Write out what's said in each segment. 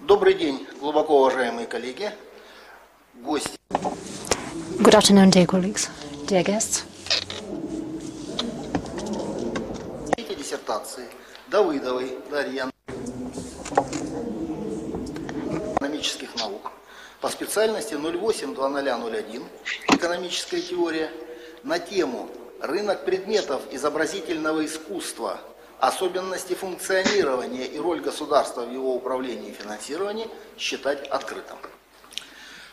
Добрый день, глубоко уважаемые коллеги, гости. Good afternoon, dear colleagues, dear guests. Диссертации Давыдовой Дарьи экономических наук по специальности 08-0001 «Экономическая теория» на тему «Рынок предметов изобразительного искусства. Особенности функционирования и роль государства в его управлении и финансировании» считать открытым.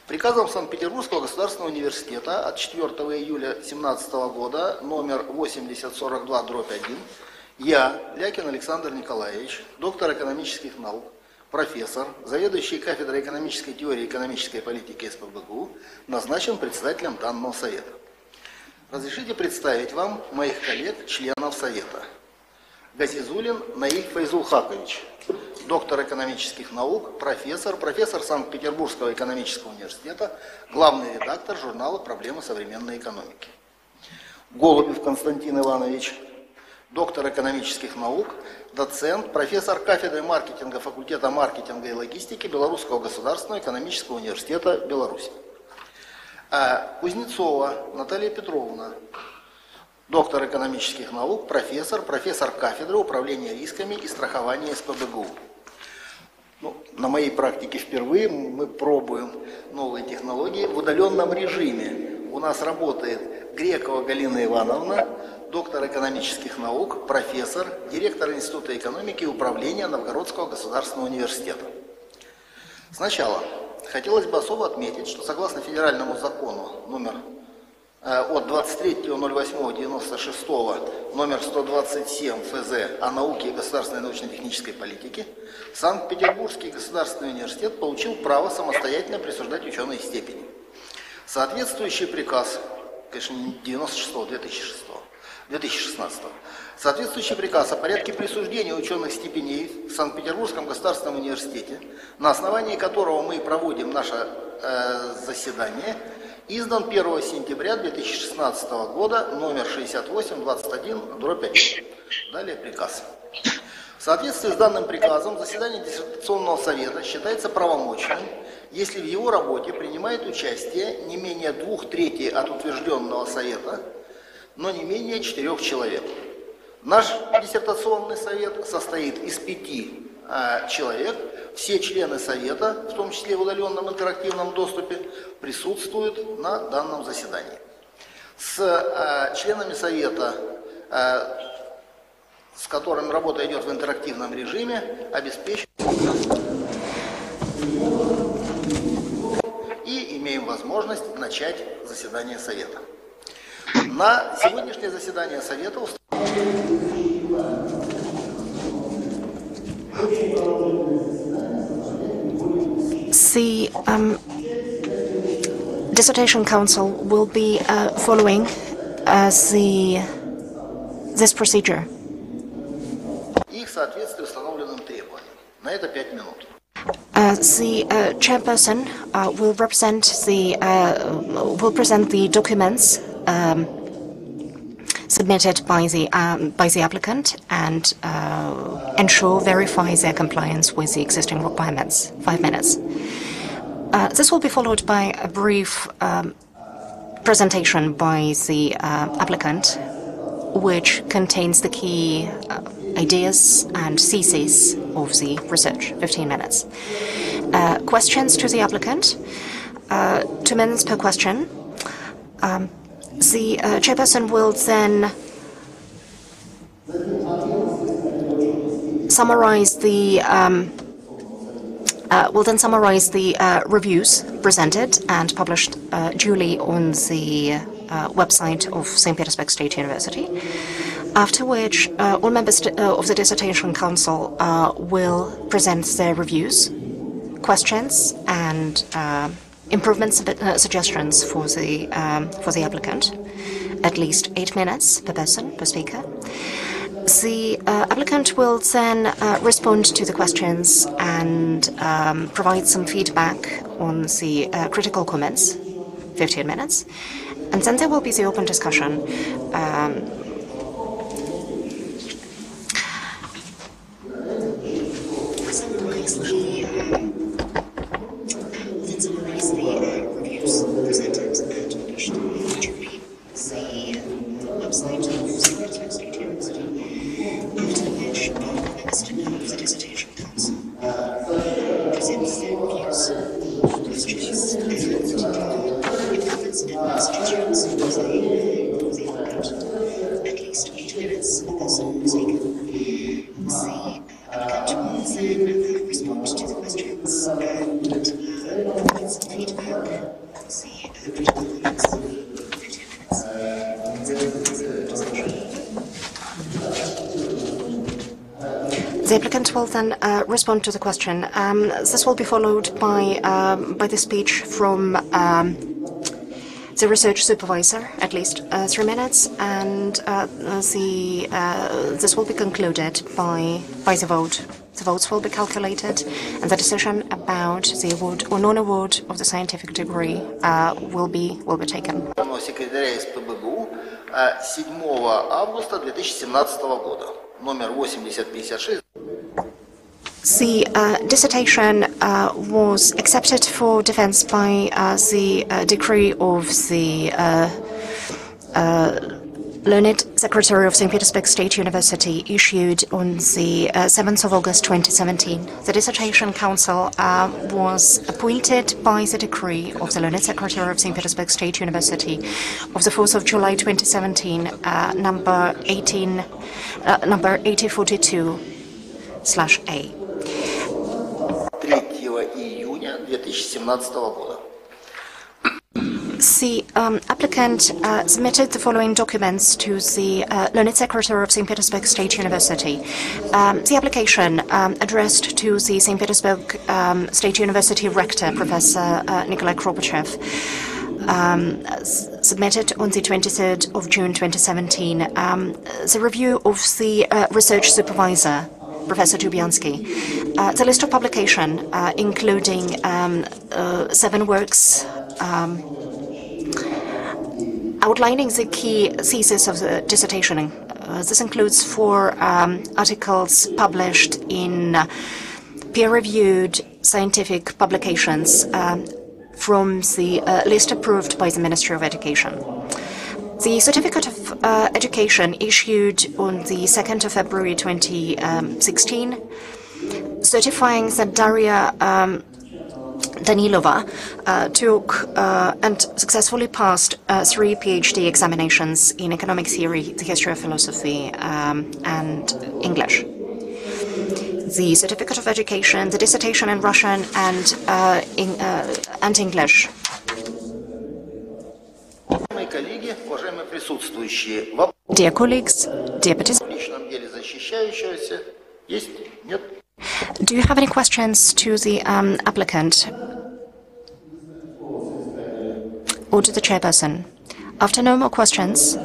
Приказом Санкт-Петербургского государственного университета от 4 июля 2017 года номер 8042/1 я, Лякин Александр Николаевич, доктор экономических наук, профессор, заведующий кафедрой экономической теории и экономической политики СПбГУ, назначен председателем данного совета. Разрешите представить вам моих коллег, членов совета. Газизулин Наиль Файзулхакович, доктор экономических наук, профессор Санкт-Петербургского экономического университета, главный редактор журнала «Проблемы современной экономики». Голубев Константин Иванович, доктор экономических наук, доцент, профессор кафедры маркетинга факультета маркетинга и логистики Белорусского государственного экономического университета Беларуси. Кузнецова Наталья Петровна, доктор экономических наук, профессор кафедры управления рисками и страхования СПбГУ. На моей практике впервые мы пробуем новые технологии в удаленном режиме. У нас работает Грекова Галина Ивановна, доктор экономических наук, профессор, директор Института экономики и управления Новгородского государственного университета. Сначала хотелось бы особо отметить, что согласно федеральному закону номер от 23.08.96 номер 127 ФЗ о науке и государственной научно-технической политике, Санкт-Петербургский государственный университет получил право самостоятельно присуждать ученые степени. Соответствующий приказ, конечно, не 96-го, 2016-го, соответствующий приказ о порядке присуждения ученых степеней в Санкт-Петербургском государственном университете, на основании которого мы проводим наше заседание, издан 1 сентября 2016 года, номер 6821/1. Далее приказ. В соответствии с данным приказом, заседание диссертационного совета считается правомочным, если в его работе принимает участие не менее 2/3 от утвержденного совета, но не менее 4 человек. Наш диссертационный совет состоит из 5 человек. Все члены совета, в том числе в удаленном интерактивном доступе, присутствуют на данном заседании. С членами совета, с которыми работа идет в интерактивном режиме, обеспечен и имеем возможность начать заседание совета. На сегодняшнее заседание совета The Dissertation Council will be following this procedure. И в соответствии с установленным требованием. На это 5 минут. The chairperson will present the documents submitted by the applicant and verify their compliance with the existing requirements. 5 minutes. This will be followed by a brief presentation by the applicant, which contains the key ideas and theses of the research. 15 minutes. Questions to the applicant. 2 minutes per question. The chairperson will then summarize the reviews presented and published duly on the website of St. Petersburg State University. After which, all members of the Dissertation Council will present their reviews, questions, and improvement suggestions for the applicant. At least 8 minutes per person, per speaker. The applicant will then respond to the questions and provide some feedback on the critical comments, 15 minutes. And then there will be the open discussion. suggestions of the applicant. At least 8 minutes is taken. The applicant will then respond to the questions and provide some feedback. The critical comments for 2 minutes. The applicant will then respond to the question. This will be followed by the speech from the research supervisor, at least 3 minutes, and this will be concluded by the vote. The votes will be calculated, and the decision about the award or non-award of the scientific degree will be taken. Секретаря СПБГУ 7 августа 2017 года, номер 8056. The dissertation was accepted for defense by the decree of the Learned Secretary of St. Petersburg State University issued on the 7th of August 2017. The Dissertation Council was appointed by the decree of the Learned Secretary of St. Petersburg State University of the 4th of July 2017, number 8042/A. 3 июня 2017 года. The applicant submitted the following documents to the Learned Secretary of St. Petersburg State University. The application addressed to the St. Petersburg State University Rector, Professor Nikolai Kropachev, submitted on the 23rd of June 2017. The review of the research supervisor, Professor Tubiansky. The list of publication, including 7 works outlining the key thesis of the dissertation. This includes 4 articles published in peer-reviewed scientific publications from the list approved by the Ministry of Education. The Certificate of Education issued on the 2nd of February 2016, certifying that Darya Danilova took and successfully passed 3 PhD examinations in economic theory, the history of philosophy, and English. The Certificate of Education, the dissertation in Russian and English. Dear colleagues, dear participants, do you have any questions to the applicant or to the chairperson? After no more questions,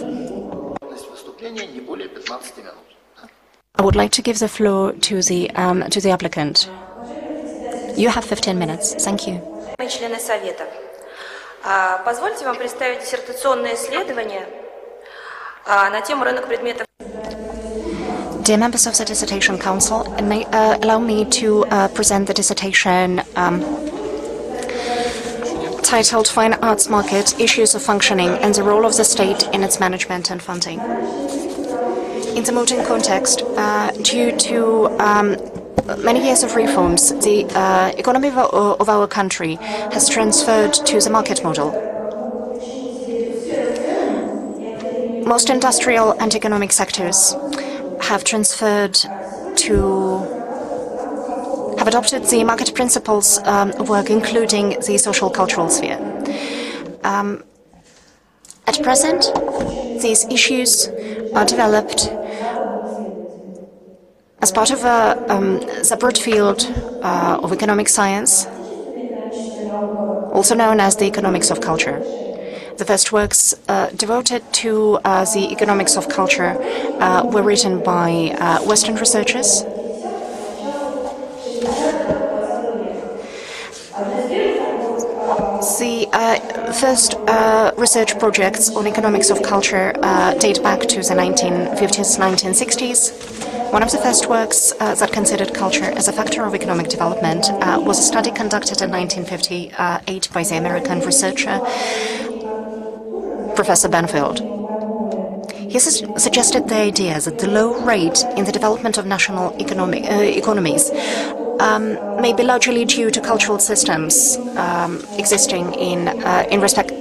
I would like to give the floor to the applicant. You have 15 minutes. Thank you. Позвольте вам представить диссертационное исследование на тему рынок предметов. Dear members of the Dissertation Council, allow me to present the dissertation titled Fine Arts Market, Issues of Functioning and the Role of the State in its Management and Funding. In the modern context, due to many years of reforms, the economy of our country has transferred to the market model. Most industrial and economic sectors have adopted the market principles of work, including the social cultural sphere. At present, these issues are developed as part of a separate field of economic science, also known as the economics of culture. The first works devoted to the economics of culture were written by Western researchers. The first research projects on economics of culture date back to the 1950s, 1960s. One of the first works that considered culture as a factor of economic development was a study conducted in 1958 by the American researcher Professor Banfield. He suggested the idea that the low rate in the development of national economies may be largely due to cultural systems existing in respect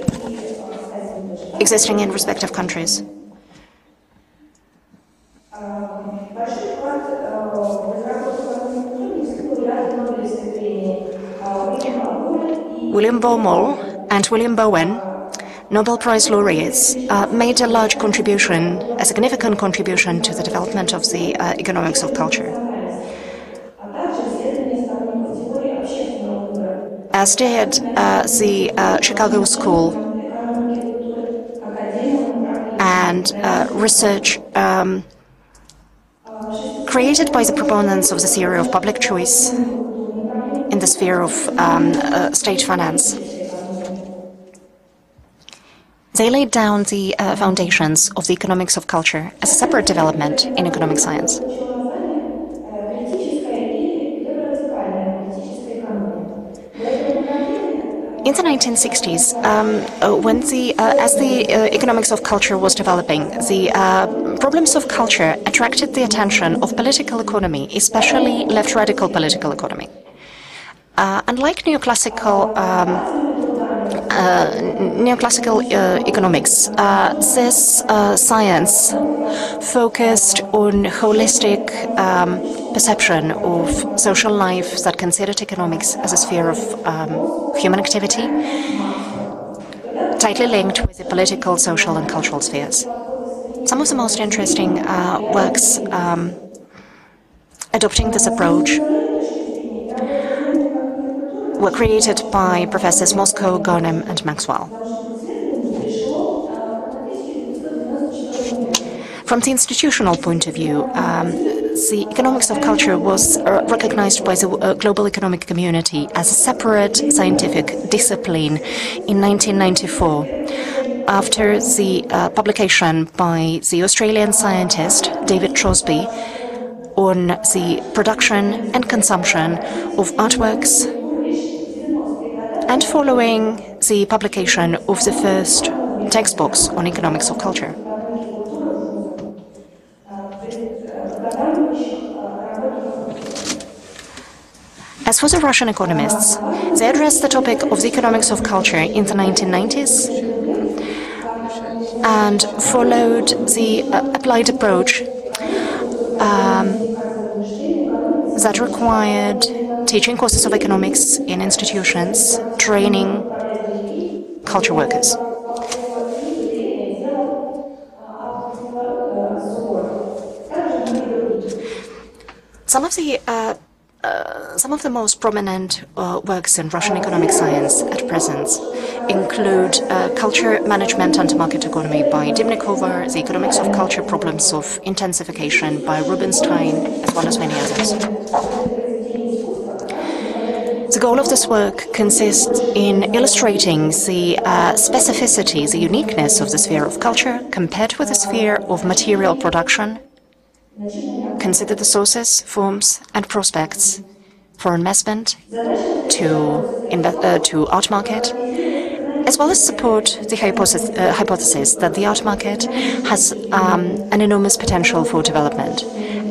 existing in respective countries. William Baumol and William Bowen, Nobel Prize laureates, made a large contribution, a significant contribution to the development of the economics of culture. As did the Chicago School and research created by the proponents of the theory of public choice in the sphere of state finance. They laid down the foundations of the economics of culture as a separate development in economic science. In the 1960s, as the economics of culture was developing, the problems of culture attracted the attention of political economy, especially left radical political economy. Unlike neoclassical economics, this science focused on holistic perception of social life that considered economics as a sphere of human activity, tightly linked with the political, social, and cultural spheres. Some of the most interesting works adopting this approach were created by Professors Moscow, Ghanem, and Maxwell. From the institutional point of view, the economics of culture was recognized by the global economic community as a separate scientific discipline in 1994, after the publication by the Australian scientist David Crosby on the production and consumption of artworks, and following the publication of the first textbooks on economics of culture. As for the Russian economists, they addressed the topic of the economics of culture in the 1990s and followed the applied approach that required teaching courses of economics in institutions, training culture workers. Some of the most prominent works in Russian economic science at present include Culture, Management and Market Economy by Dymnikova, The Economics of Culture, Problems of Intensification by Rubinstein, as well as many others. The goal of this work consists in illustrating the specificity, the uniqueness of the sphere of culture compared with the sphere of material production, consider the sources, forms, and prospects for investment to art market, as well as support the hypothesis that the art market has an enormous potential for development,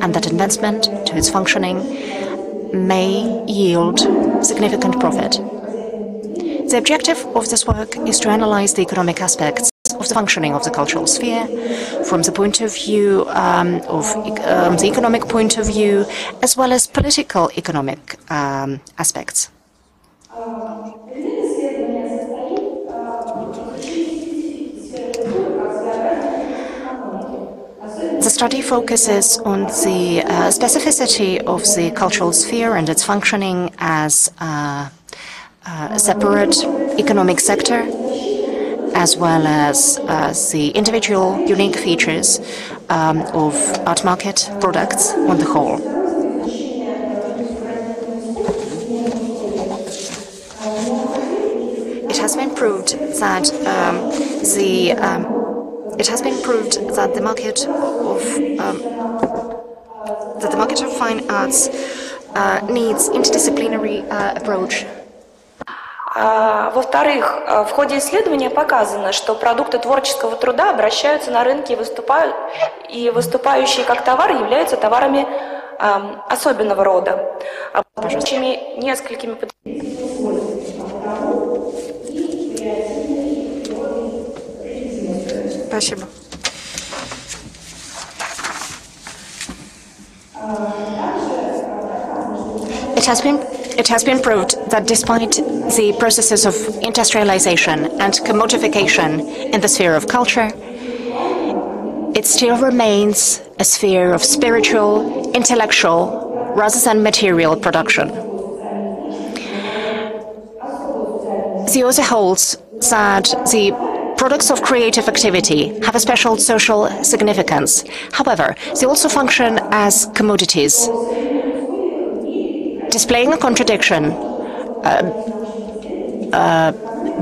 and that investment to its functioning may yield significant profit. The objective of this work is to analyze the economic aspects of the functioning of the cultural sphere from the point of view of the economic point of view, as well as political economic aspects. The study focuses on the specificity of the cultural sphere and its functioning as a separate economic sector, as well as the individual unique features of art market products on the whole. It has been proved that the market of fine arts needs interdisciplinary approach. Во-вторых, в ходе исследования показано, что продукты творческого труда обращаются на рынки и выступающие как товары являются товарами особенного рода, обладающими несколькими Спасибо. It has been proved that despite the processes of industrialization and commodification in the sphere of culture, it still remains a sphere of spiritual, intellectual, rather than material production. The author holds that the products of creative activity have a special social significance. However, they also function as commodities, displaying a contradiction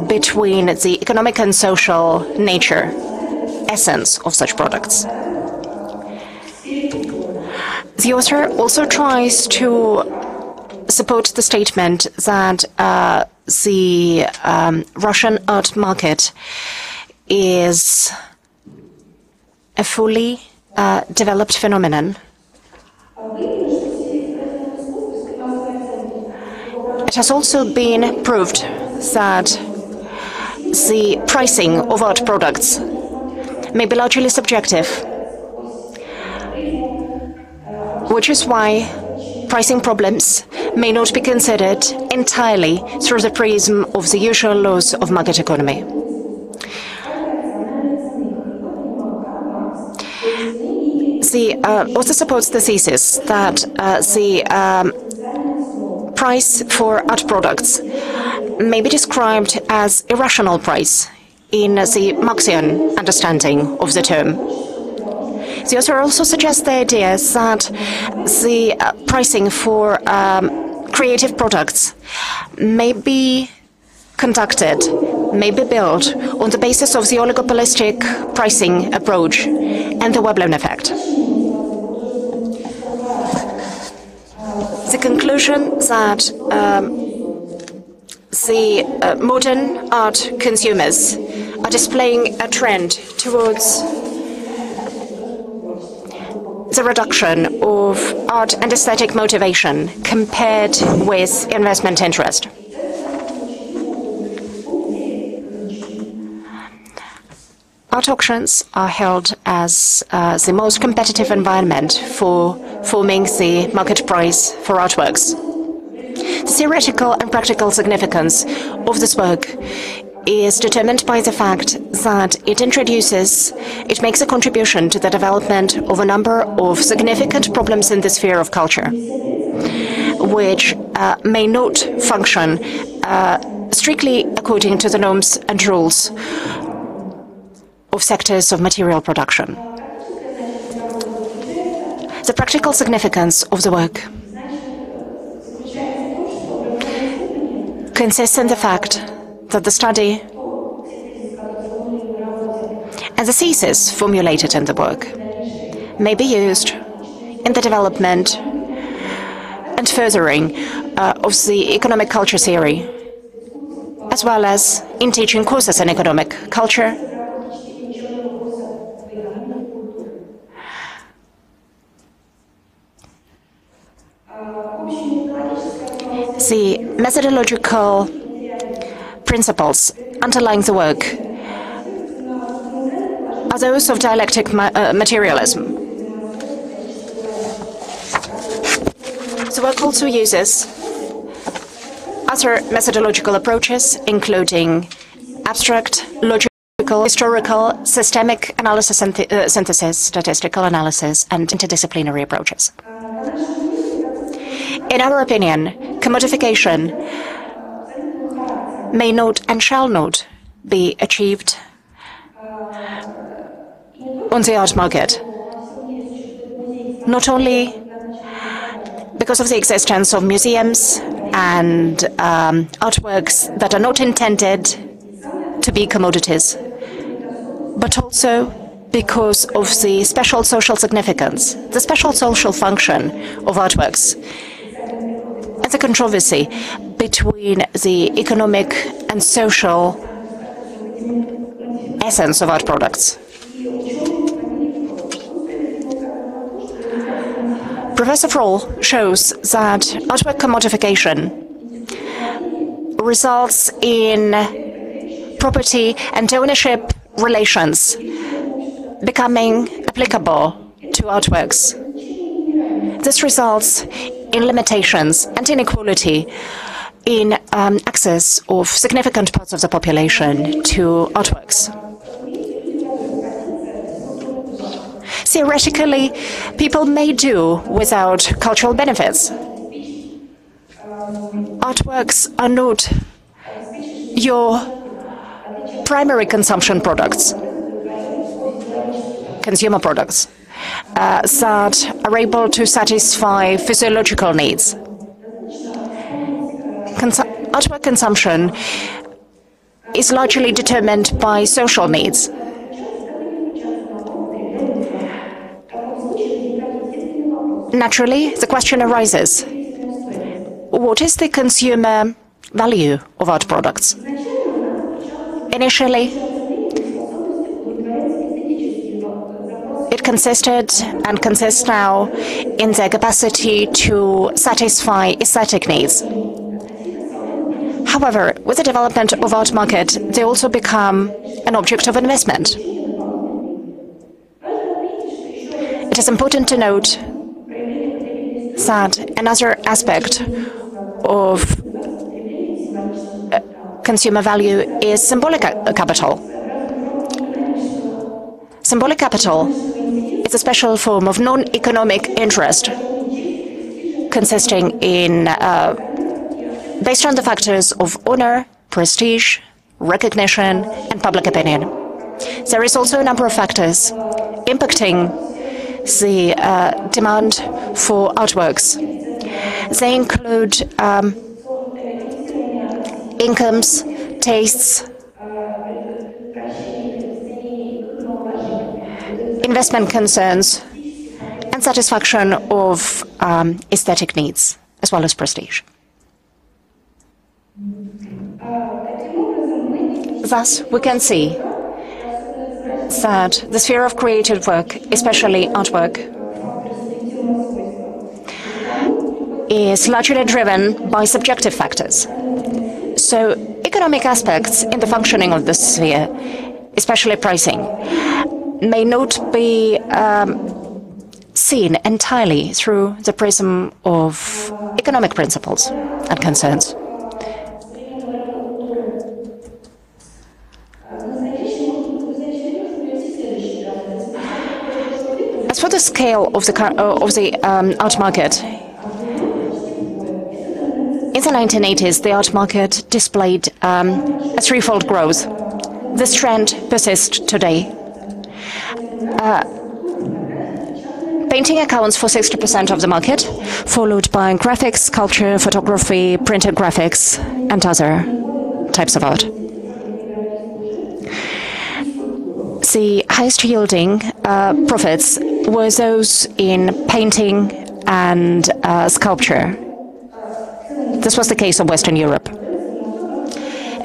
between the economic and social nature, essence of such products. The author also tries to support the statement that the Russian art market is a fully developed phenomenon. It has also been proved that the pricing of art products may be largely subjective, which is why pricing problems may not be considered entirely through the prism of the usual laws of market economy. The author supports the thesis that the price for art products may be described as irrational price in the Marxian understanding of the term. The author also suggests the idea that the pricing for creative products may be conducted, may be built on the basis of the oligopolistic pricing approach and the Veblen effect. The conclusion that the modern art consumers are displaying a trend towards the reduction of art and aesthetic motivation compared with investment interest. Art auctions are held as the most competitive environment for forming the market price for artworks. The theoretical and practical significance of this work is determined by the fact that it makes a contribution to the development of a number of significant problems in the sphere of culture, which may not function strictly according to the norms and rules of sectors of material production. The practical significance of the work consists in the fact that the study and the thesis formulated in the work may be used in the development and furthering of the economic culture theory, as well as in teaching courses in economic culture, the methodological principles underlying the work are those of dialectic materialism. The work also uses other methodological approaches, including abstract, logical, historical, systemic analysis, synthesis, statistical analysis, and interdisciplinary approaches. In our opinion, commodification may not and shall not be achieved on the art market, not only because of the existence of museums and artworks that are not intended to be commodities, but also because of the special social significance, the special social function of artworks, and the controversy between the economic and social essence of art products. Professor Frohl shows that artwork commodification results in property and ownership relations becoming applicable to artworks. This results in limitations and inequality in access of significant parts of the population to artworks. Theoretically, people may do without cultural benefits. Artworks are not your primary consumption products, consumer products, that are able to satisfy physiological needs. Artwork consumption is largely determined by social needs. Naturally, the question arises, what is the consumer value of art products? Initially, it consisted and consists now in their capacity to satisfy aesthetic needs. However, with the development of art market, they also become an object of investment. It is important to note that another aspect of consumer value is symbolic capital. Symbolic capital is a special form of non-economic interest consisting in based on the factors of honor, prestige, recognition, and public opinion. There is also a number of factors impacting the demand for artworks. They include incomes, tastes, investment concerns, and satisfaction of aesthetic needs, as well as prestige. Thus, we can see that the sphere of creative work, especially artwork, is largely driven by subjective factors. So, economic aspects in the functioning of this sphere, especially pricing, may not be seen entirely through the prism of economic principles and concerns. As for the scale of the art market, in the 1980s, the art market displayed a threefold growth. This trend persists today. Painting accounts for 60% of the market, followed by graphics, sculpture, photography, printed graphics, and other types of art. The highest yielding profits were those in painting and sculpture. This was the case of Western Europe.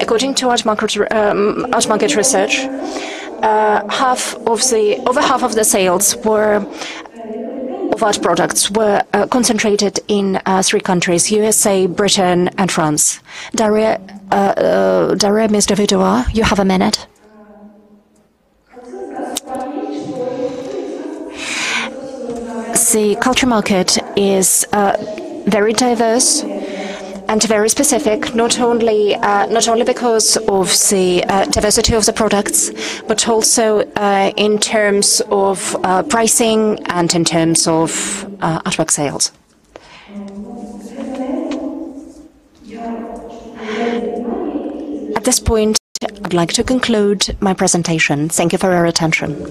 According to art market research, over half of the sales of art products were concentrated in three countries: USA, Britain, and France. Darya, Ms. Davydova, you have a minute. The culture market is very diverse and very specific, not only because of the diversity of the products, but also in terms of pricing and in terms of artwork sales. At this point, I'd like to conclude my presentation. Thank you for your attention.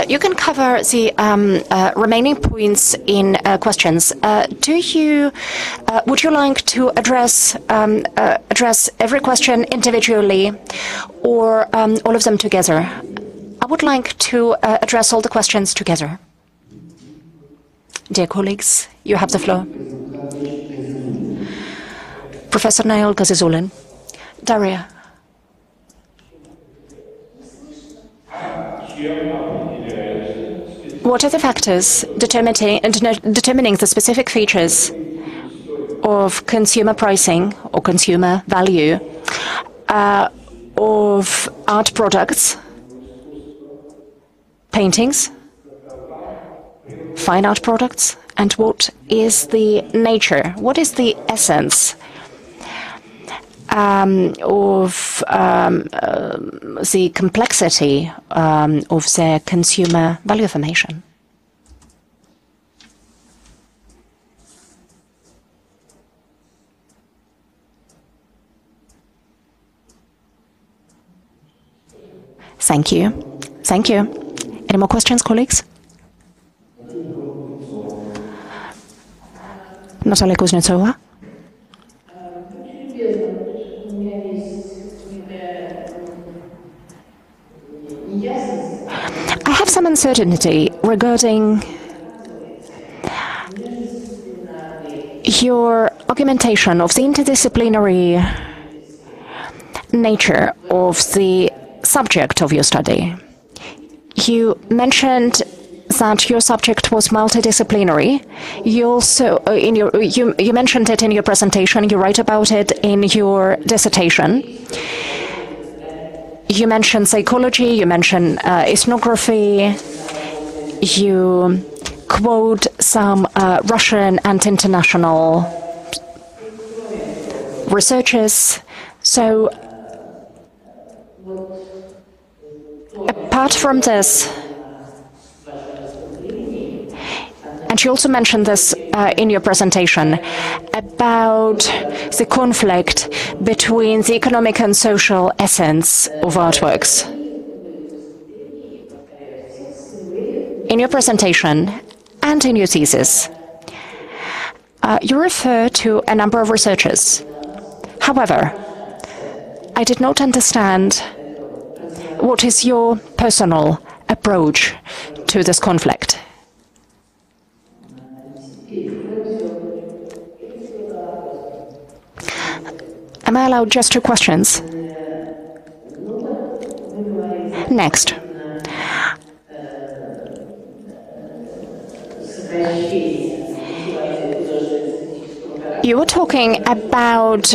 You can cover the remaining points in questions. Would you like to address every question individually, or all of them together? I would like to address all the questions together. Dear colleagues, you have the floor. Professor Nail Gazizulin. Darya. What are the factors determining the specific features of consumer pricing or consumer value of art products paintings, fine art products, and what is the nature, what is the essence of the complexity of the consumer value formation? Thank you. Thank you. Any more questions, colleagues? Natalia Kuznetsova. I have some uncertainty regarding your argumentation of the interdisciplinary nature of the subject of your study. You mentioned that your subject was multidisciplinary. You also, you mentioned it in your presentation. You write about it in your dissertation. You mentioned psychology. You mentioned ethnography. You quote some Russian and international researchers. So, apart from this, and you also mentioned this in your presentation, about the conflict between the economic and social essence of artworks. In your presentation and in your thesis, you refer to a number of researchers. However, I did not understand what is your personal approach to this conflict. Am I allowed just 2 questions? Next. You were talking about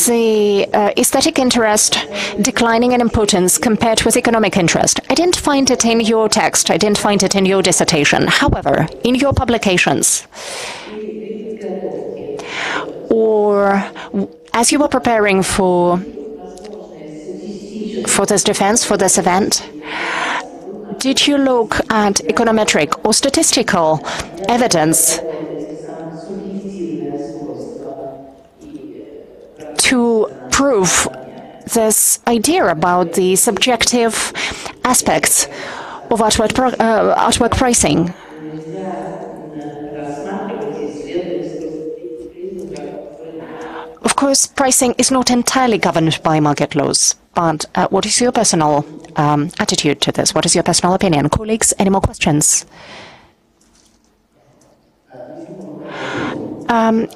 the aesthetic interest declining in importance compared with economic interest. I didn't find it in your text. I didn't find it in your dissertation. However, in your publications, or as you were preparing for this defense, for this event, did you look at econometric or statistical evidence to prove this idea about the subjective aspects of artwork pricing? Of course, pricing is not entirely governed by market laws, but what is your personal attitude to this? What is your personal opinion? Colleagues, any more questions?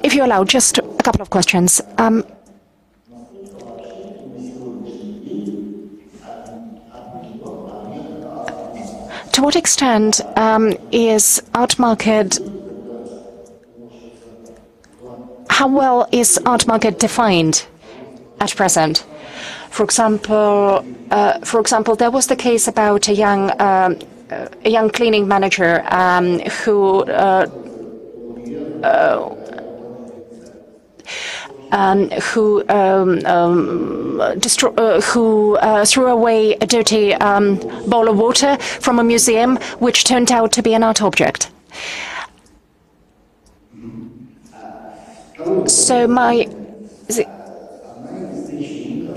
If you allow, just a couple of questions. To what extent is art market, how well is art market defined at present? For example, there was the case about a young cleaning manager who threw away a dirty bowl of water from a museum, which turned out to be an art object. So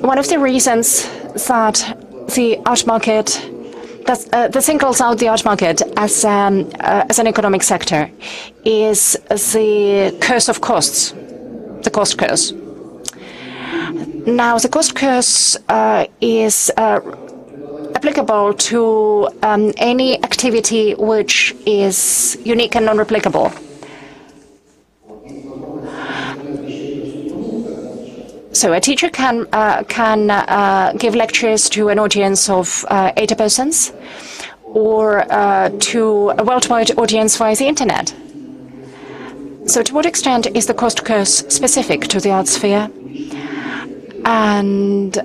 one of the reasons that the art market, that singles out the art market as an economic sector, is the curse of costs, the cost curse. Now, the cost curse is applicable to any activity which is unique and non-replicable. So a teacher can give lectures to an audience of 80 persons, or to a worldwide audience via the internet. So to what extent is the cost curse specific to the art sphere? And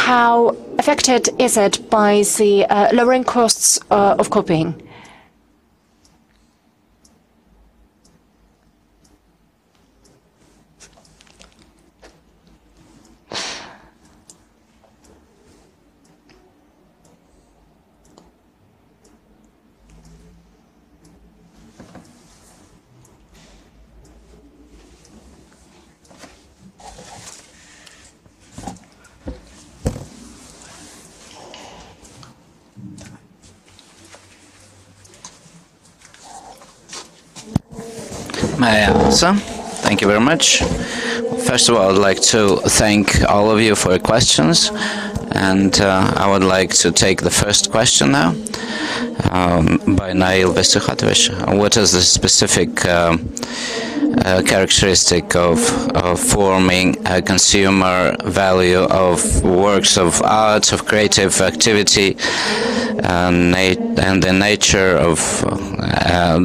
how affected is it by the lowering costs of copying? May I answer? Thank you very much. First of all, I would like to thank all of you for your questions, and I would like to take the first question now by Nail Vesuhatovich. What is the specific characteristic of forming a consumer value of works of art, of creative activity, and the nature of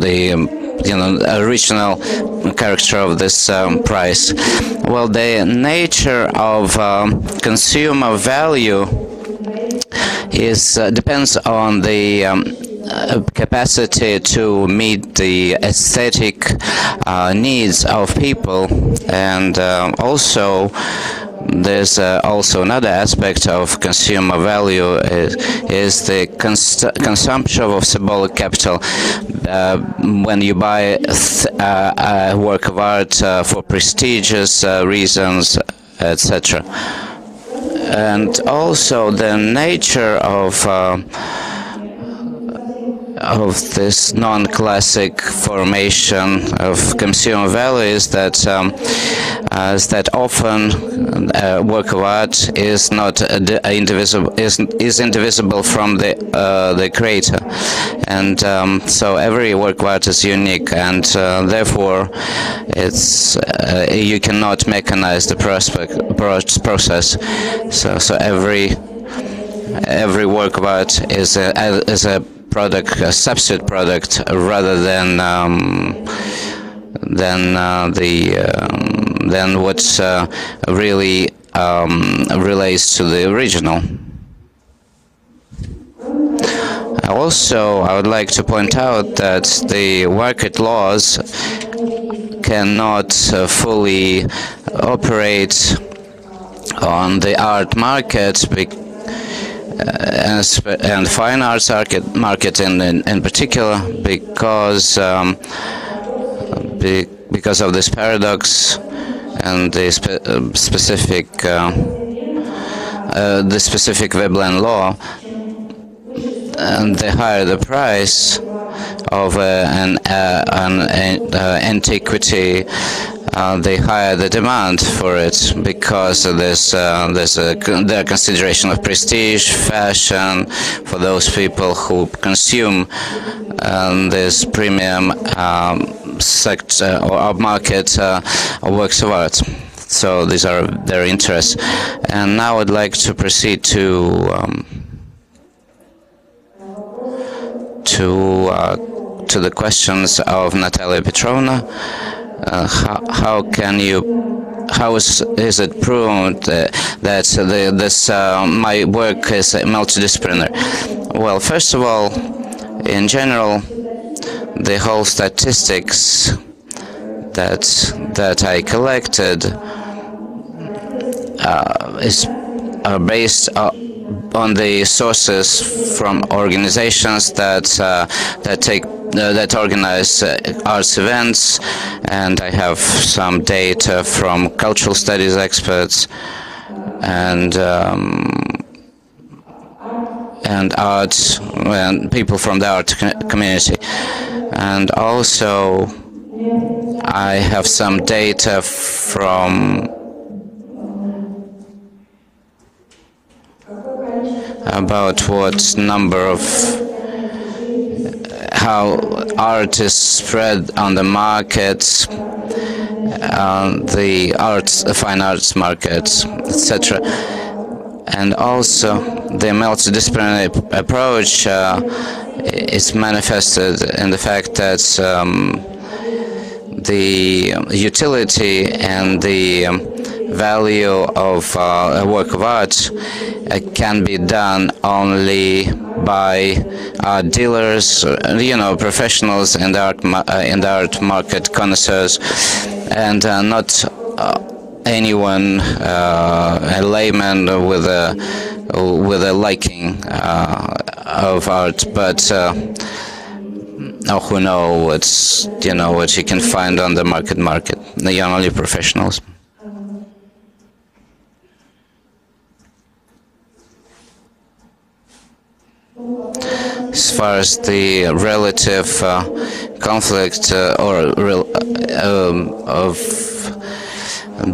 the original character of this price? Well, the nature of consumer value is depends on the capacity to meet the aesthetic needs of people, and also there's also another aspect of consumer value is the consumption of symbolic capital. When you buy a work of art for prestigious reasons, etc. And also the nature of this non-classic formation of consumer value is that often a work of art is not indivisible, is indivisible from the creator, and so every work of art is unique, and therefore it's you cannot mechanize the process. So every work of art is a product, a substitute product, rather than what really relates to the original. Also, I would like to point out that the market laws cannot fully operate on the art market, and fine arts market in particular, because of this paradox and the specific Veblen law. And the higher the price of an antiquity, the higher the demand for it, because there's the consideration of prestige, fashion, for those people who consume this premium sector or market works of art. So these are their interests. And now I'd like to proceed to the questions of Natalia Petrovna. How is it proved that my work is multidisciplinary? Well, first of all, in general, the whole statistics that I collected are based on the sources from organizations that organize arts events, and I have some data from cultural studies experts and art and people from the art community, and also I have some data from about what number of how art is spread on the markets, the fine arts markets, etc. And also the multidisciplinary approach is manifested in the fact that the utility and the value of a work of art can be done only by dealers, professionals in the art market, connoisseurs, and not anyone, a layman with a liking of art, but who know what you can find on the market. Only professionals. As far as the relative conflict of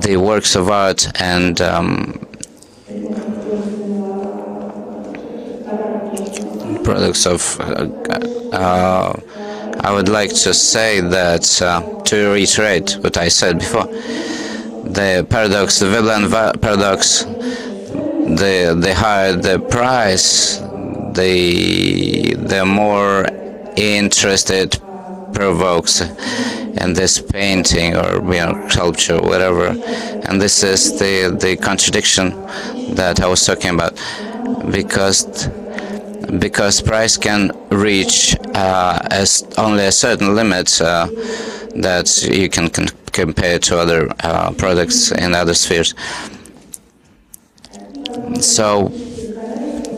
the works of art and products of I would like to say that, to reiterate what I said before, the paradox, the Veblen paradox, the higher the price, the more interest it provokes in this painting or sculpture, whatever. And this is the contradiction that I was talking about, because price can reach as only a certain limit that you can compare to other products in other spheres. So,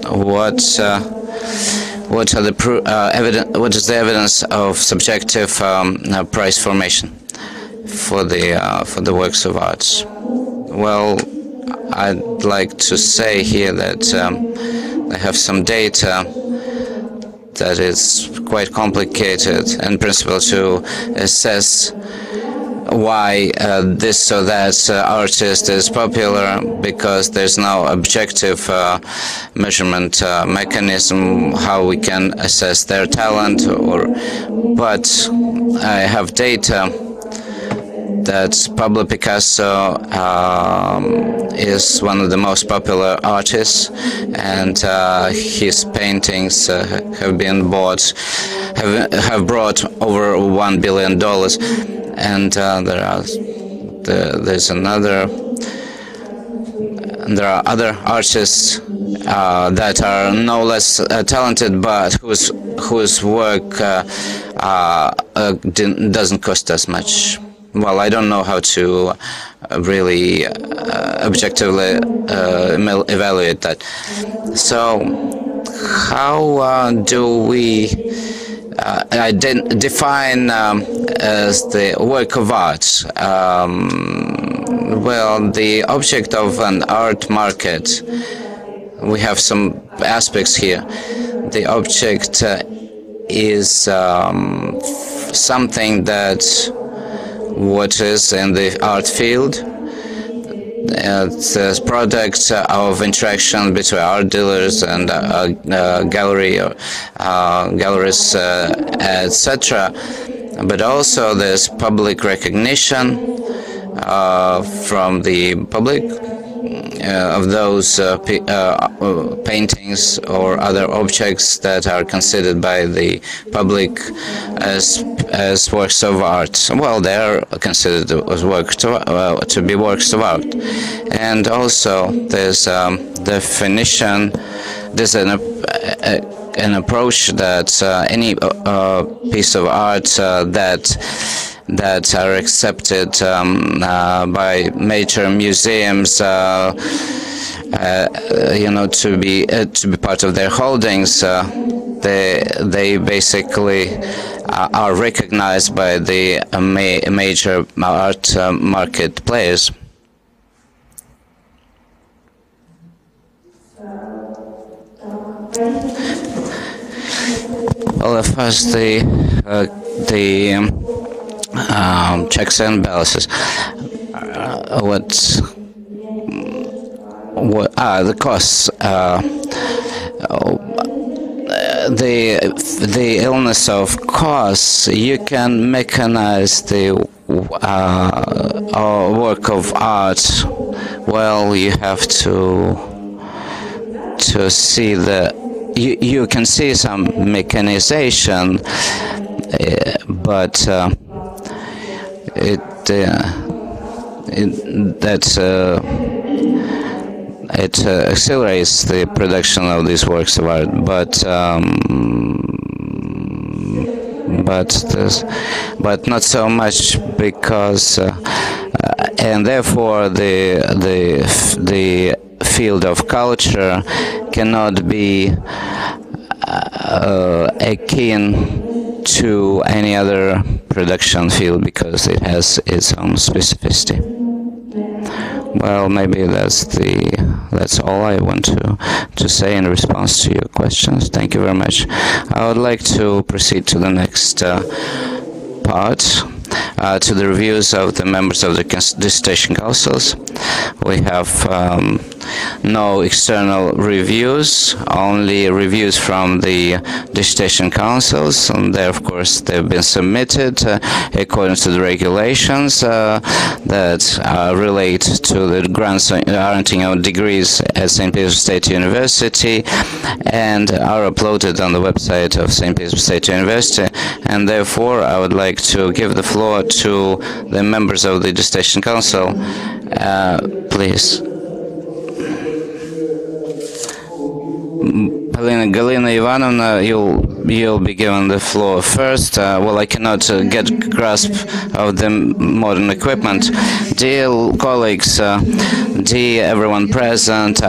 what is the evidence of subjective price formation for the works of art? Well, I'd like to say here that I have some data that is quite complicated in principle to assess why this or that artist is popular, because there's no objective measurement mechanism how we can assess their talent. But I have data that Pablo Picasso is one of the most popular artists, and his paintings have been have brought over $1 billion. And there are other artists that are no less talented, but whose work doesn't cost as much. Well, I don't know how to really objectively evaluate that. So, how do we define as the work of art? Well, the object of an art market, we have some aspects here. The object is something that what is in the art field. It's a product of interaction between art dealers and galleries, etc. But also there's public recognition from the public of those paintings or other objects that are considered by the public as works of art. Well, they are considered as to be works of art. And also there's definition, there's an approach that any piece of art that are accepted by major museums, to be part of their holdings. They basically are recognized by the major art market players. Well, first the checks and balances. The costs. The illness of costs. You can mechanize the work of art. Well, you have to see you can see some mechanization, but it accelerates the production of these works of art, but not so much because, and therefore the field of culture cannot be akin to any other production field because it has its own specificity. Well, maybe that's all I want to say in response to your questions. Thank you very much. I would like to proceed to the next part, to the reviews of the members of the Dissertation Councils. We have no external reviews, only reviews from the Dissertation Councils, and they, of course, they've been submitted according to the regulations that relate to the granting of degrees at St. Petersburg State University and are uploaded on the website of St. Petersburg State University, and therefore I would like to give the floor to the members of the Dissertation Council. Please. Galina Ivanovna, you'll be given the floor first. Well, I cannot get grasp of the modern equipment. Dear colleagues, dear everyone present,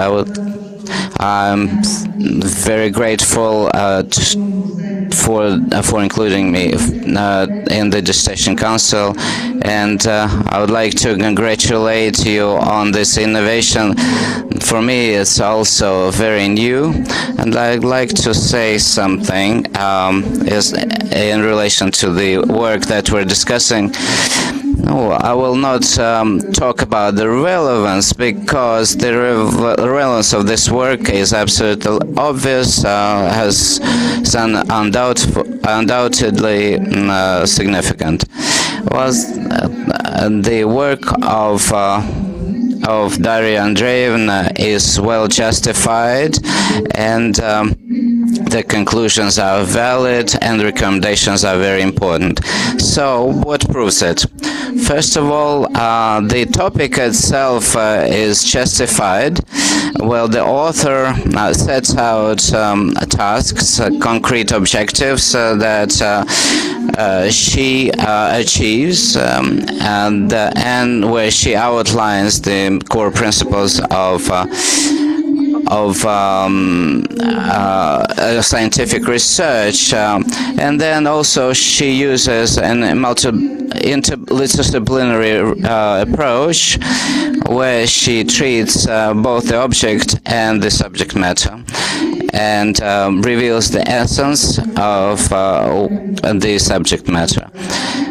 I'm very grateful for including me in the Dissertation Council, and I would like to congratulate you on this innovation. For me, it's also very new, and I'd like to say something is in relation to the work that we're discussing. No, I will not talk about the relevance, because the relevance of this work is absolutely obvious, is undoubtedly significant. Was the work of Darya Andreyevna is well justified, and the conclusions are valid, and recommendations are very important. So, what proves it? First of all, the topic itself is justified. Well, the author sets out tasks, concrete objectives that she achieves, and where she outlines the core principles of scientific research, and then also she uses an interdisciplinary approach where she treats both the object and the subject matter, and reveals the essence of the subject matter.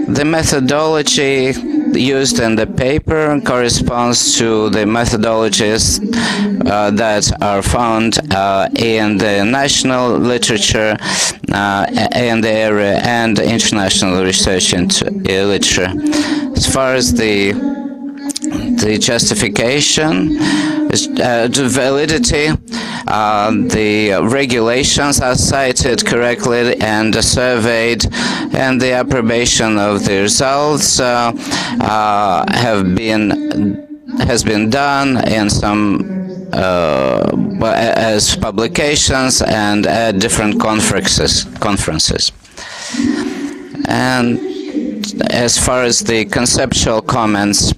The methodology used in the paper corresponds to the methodologies that are found in the national literature in the area and international research into literature. As far as the justification, the validity, the regulations are cited correctly and surveyed, and the approbation of the results has been done in some as publications and at different conferences. And as far as the conceptual comments,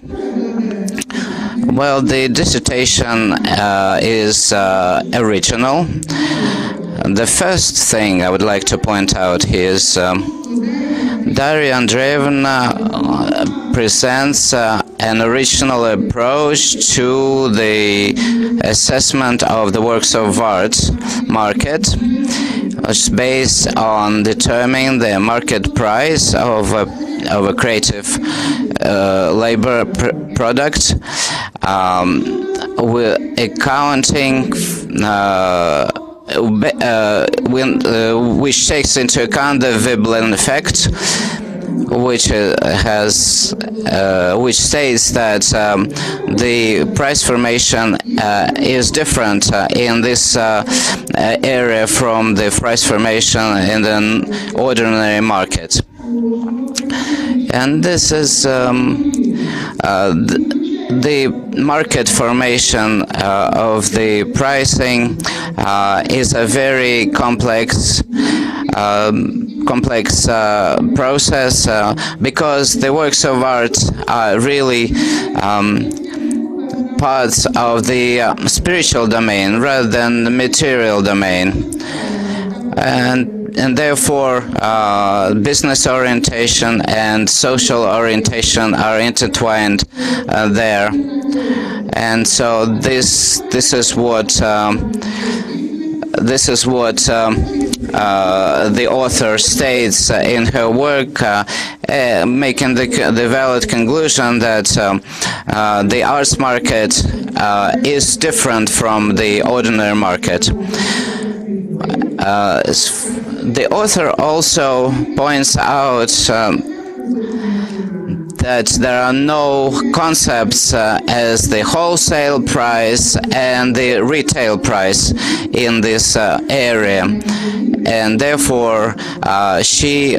well, the dissertation is original. The first thing I would like to point out is Darya Andreyevna presents an original approach to the assessment of the works of art market, which is based on determining the market price of a creative labor product, accounting which takes into account the Veblen effect, which states that the price formation is different in this area from the price formation in the ordinary market. And this is the market formation of the pricing is a very complex process because the works of art are really parts of the spiritual domain rather than the material domain, and therefore business orientation and social orientation are intertwined there, and so this is what the author states in her work, making the valid conclusion that the arts market is different from the ordinary market. The author also points out that there are no concepts as the wholesale price and the retail price in this area, and therefore she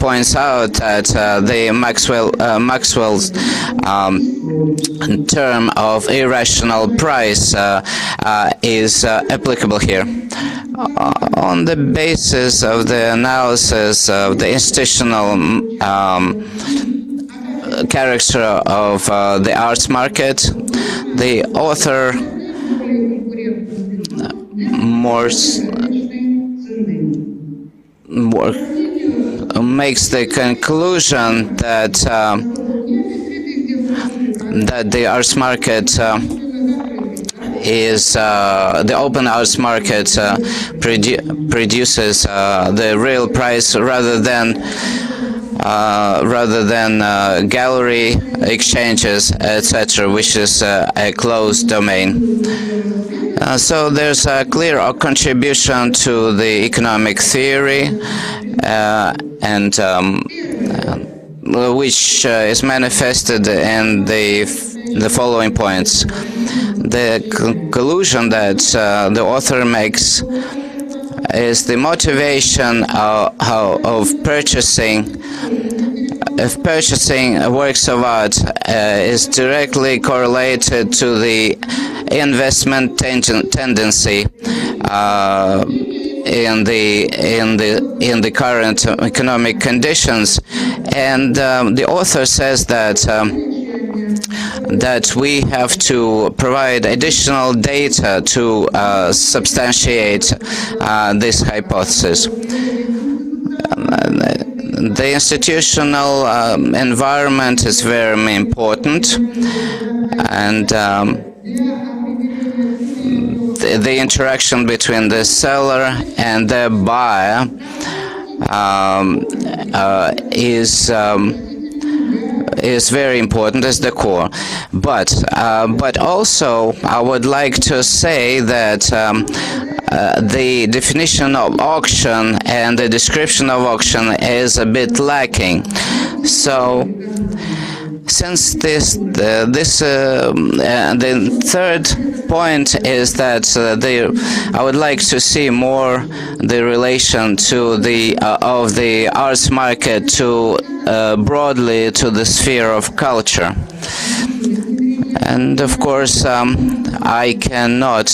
points out that the Maxwell's term of irrational price is applicable here. On the basis of the analysis of the institutional character of the arts market, the author makes the conclusion that the arts market is the open arts market produces the real price rather than gallery exchanges, etc., which is a closed domain. So there's a clear contribution to the economic theory, and which is manifested in the following points. The conclusion that the author makes is the motivation of purchasing works of art is directly correlated to the investment tendency in the current economic conditions, and the author says that we have to provide additional data to substantiate this hypothesis. The institutional environment is very important, and the interaction between the seller and the buyer is very important as the core, but also I would like to say that the definition of auction and the description of auction is a bit lacking. So since the third point is that I would like to see more the relation to of the arts market to broadly to the sphere of culture, and of course I cannot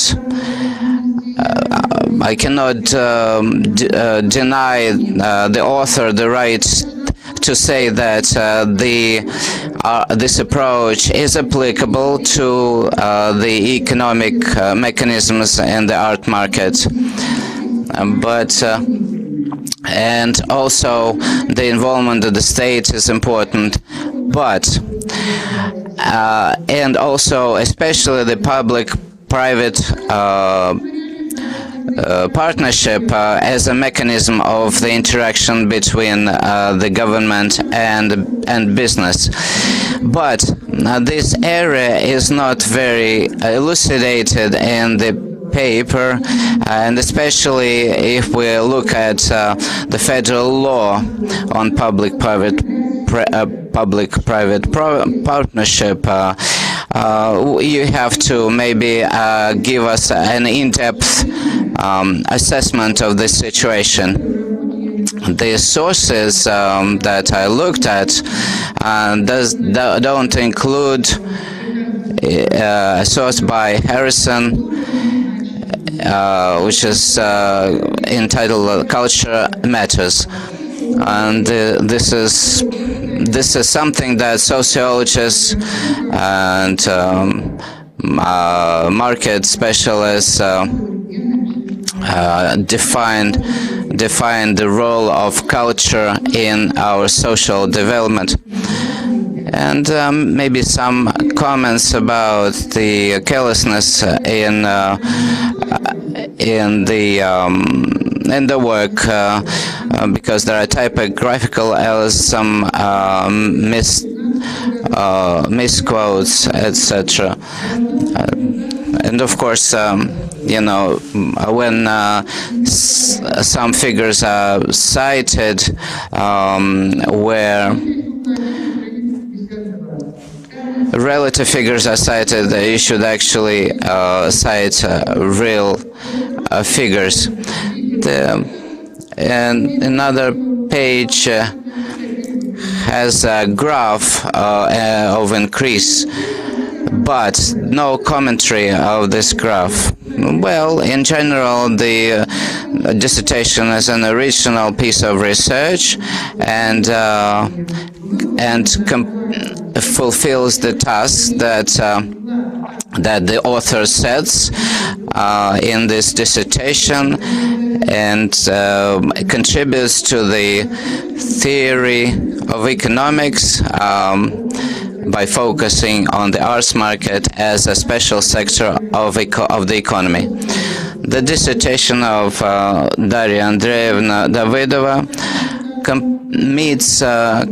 deny the author the right to say that this approach is applicable to the economic mechanisms in the art market, and also the involvement of the state is important, but and also especially the public-private partnership as a mechanism of the interaction between the government and business. But this area is not very elucidated in the paper, and especially if we look at the federal law on public-private partnership. You have to maybe give us an in-depth assessment of this situation. the sources that I looked at don't include a source by Harrison, which is entitled "Culture Matters," and this is something that sociologists and market specialists define the role of culture in our social development. And maybe some comments about the carelessness in the work, because there are typographical errors, some misquotes, etc. And of course, you know, when some figures are cited where relative figures are cited, you should actually cite real figures. And another page has a graph of increase, but no commentary of this graph. Well, in general, the dissertation is an original piece of research and fulfills the task that the author sets in this dissertation, and contributes to the theory of economics by focusing on the arts market as a special sector of the economy. The dissertation of Darya Andreyevna Davydova meets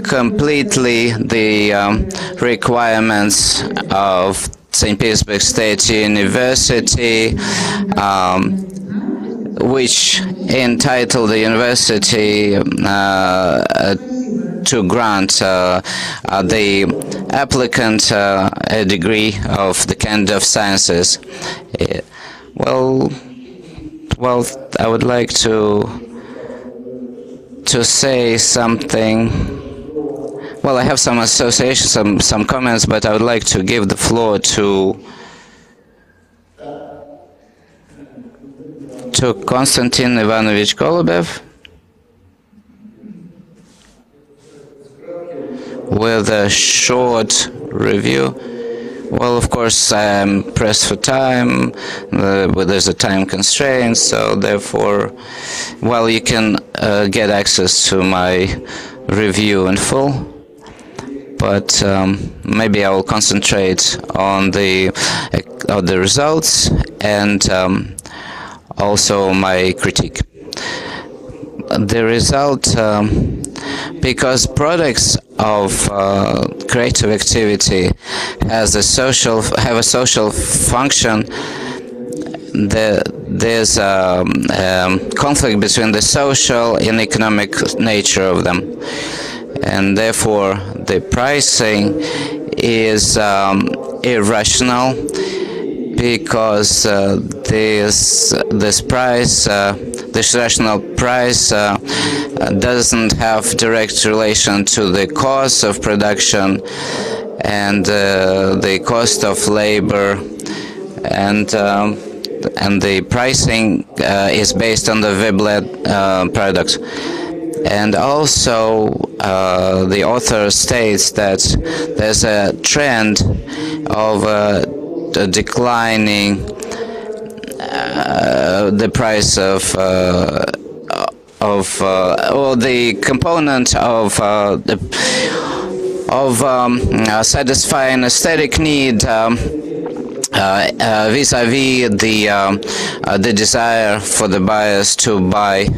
completely the requirements of St. Petersburg State University, which entitled the university to grant the applicant a degree of the kind of sciences. Well, I would like to say something. Well, I have some associations, some comments, but I would like to give the floor to Konstantin Ivanovich Golubev with a short review. Well, of course, I'm pressed for time. There's a time constraint, so therefore, well, you can get access to my review in full, but maybe I will concentrate on the results and also my critique. The result, because products of creative activity have a social function, there's a conflict between the social and economic nature of them, and therefore the pricing is irrational, because this rational price doesn't have direct relation to the cost of production and the cost of labor, and the pricing is based on the Veblen product. And also, the author states that there's a trend of declining the price of or the component of satisfying aesthetic need vis-a-vis the desire for the buyers to buy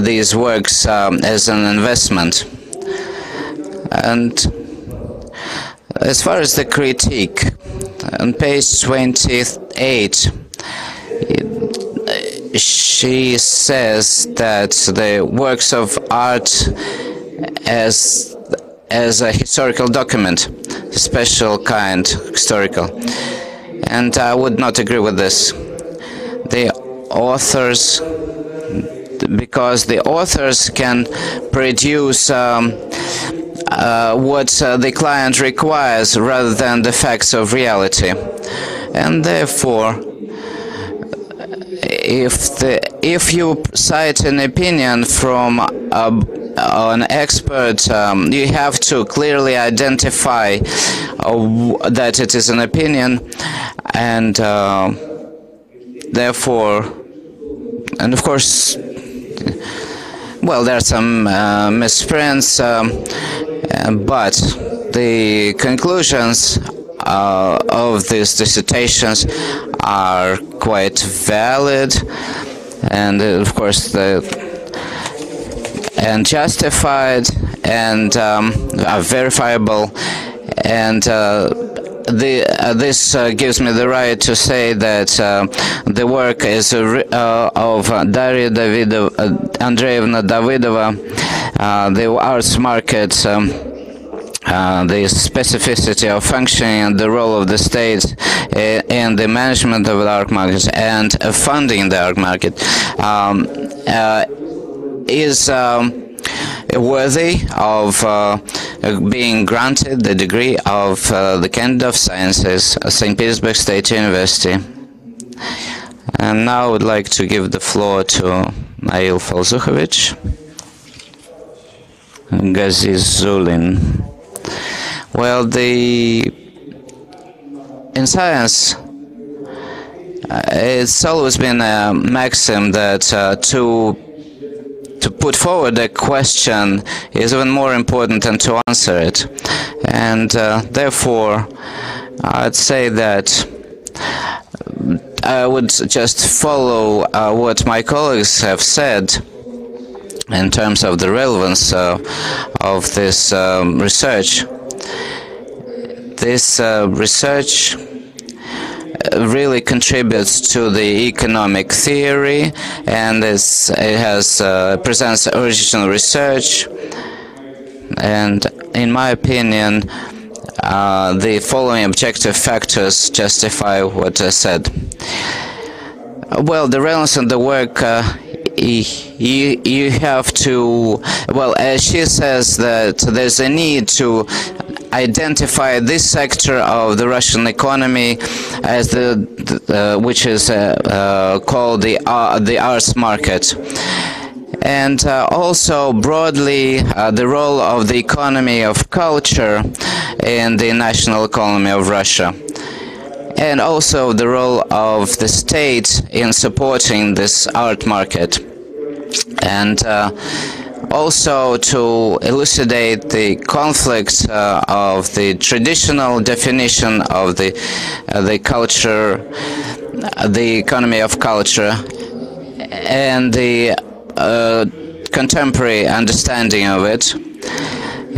these works as an investment. And as far as the critique, on page 28, she says that the works of art as a historical document, a special kind, historical. And I would not agree with this. The authors because the authors can produce what the client requires rather than the facts of reality. And therefore, if you cite an opinion from an expert, you have to clearly identify that it is an opinion, and therefore, and of course, well, there are some misprints, but the conclusions of these dissertations are quite valid, and of course and justified, and are verifiable, and this gives me the right to say that the work is of Darya, Andreyevna, Davydova, the arts market, the specificity of functioning and the role of the state in the management of the art market and funding the art market is worthy of being granted the degree of the Candidate of Sciences at St. Petersburg State University. And now I would like to give the floor to Nail Falzukhovich, Gaziz Zulin. Well, in science, it's always been a maxim that to put forward a question is even more important than to answer it. And therefore, I'd say that I would just follow what my colleagues have said in terms of the relevance of this research. This research really contributes to the economic theory, and it presents original research, and in my opinion the following objective factors justify what I said. Well, the relevance of the work, you have to, well, as she says, that there's a need to identify this sector of the Russian economy as which is called the arts market, and also broadly the role of the economy of culture in the national economy of Russia, and also the role of the state in supporting this art market, and also to elucidate the conflict of the traditional definition of the culture, the economy of culture, and the contemporary understanding of it,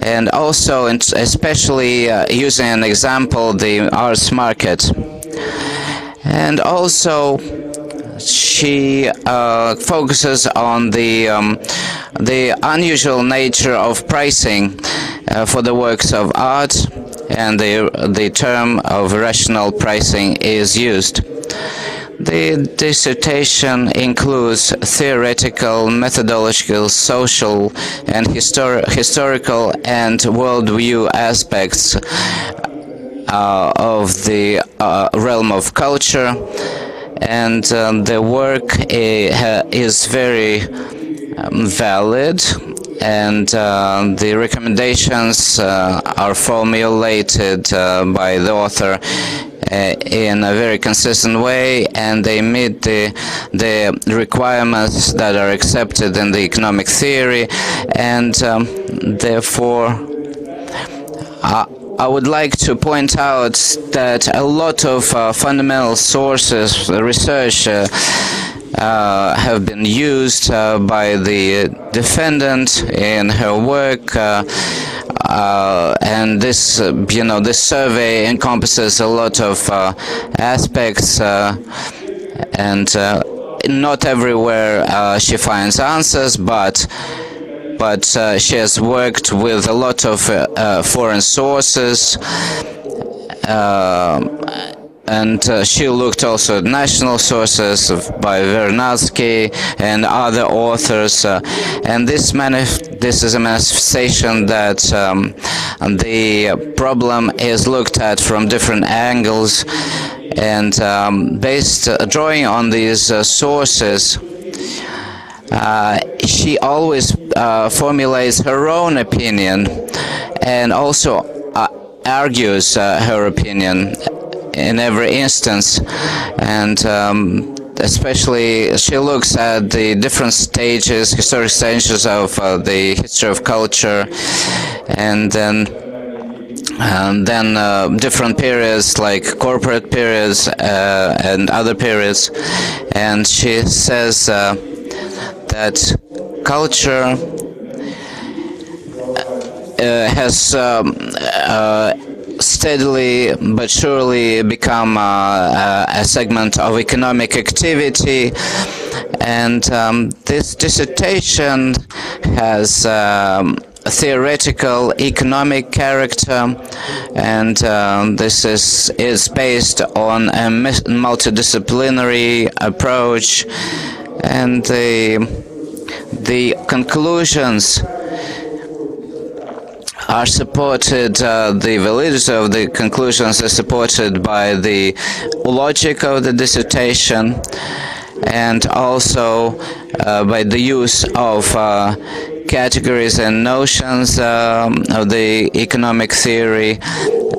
and also especially using an example, the arts market. And also she focuses on the unusual nature of pricing for the works of art, and the term of rational pricing is used. The dissertation includes theoretical, methodological, social, and historical and worldview aspects of the realm of culture, and the work is very valid, and the recommendations are formulated by the author in a very consistent way, and they meet the requirements that are accepted in the economic theory, and therefore I would like to point out that a lot of fundamental sources, research, have been used by the defendant in her work, and this, this survey encompasses a lot of aspects, and not everywhere she finds answers, but she has worked with a lot of foreign sources, she looked also at national sources by Vernadsky and other authors, and this is a manifestation that the problem is looked at from different angles, and drawing on these sources, she always formulates her own opinion and also argues her opinion in every instance, and especially she looks at the different stages, historic stages of the history of culture, and then different periods like corporate periods and other periods, and she says that culture has steadily but surely become a segment of economic activity, and this dissertation has a theoretical economic character, and this is based on a multidisciplinary approach, and the conclusions are supported, the validity of the conclusions is supported by the logic of the dissertation, and also by the use of categories and notions of the economic theory,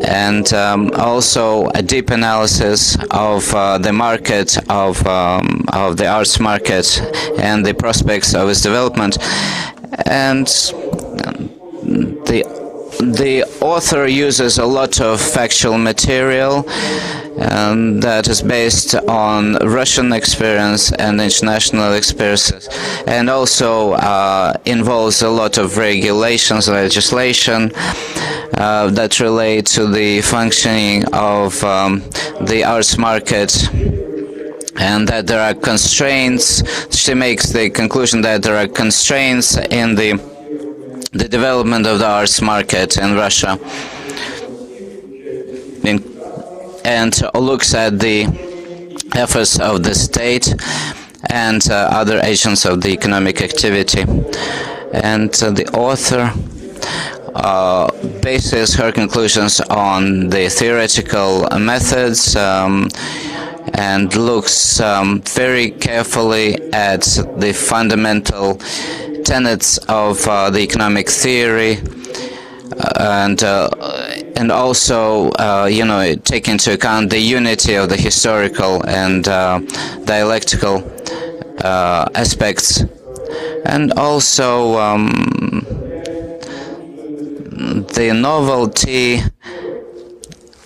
and also a deep analysis of the market, of the arts market and the prospects of its development. And the author uses a lot of factual material that is based on Russian experience and international experiences, and also involves a lot of regulations, legislation that relate to the functioning of the arts market, and that there are constraints. She makes the conclusion that there are constraints in the development of the arts market in Russia, and looks at the efforts of the state and other agents of the economic activity. And the author bases her conclusions on the theoretical methods and looks very carefully at the fundamental tenets of the economic theory, and also take into account the unity of the historical and dialectical aspects, and also the novelty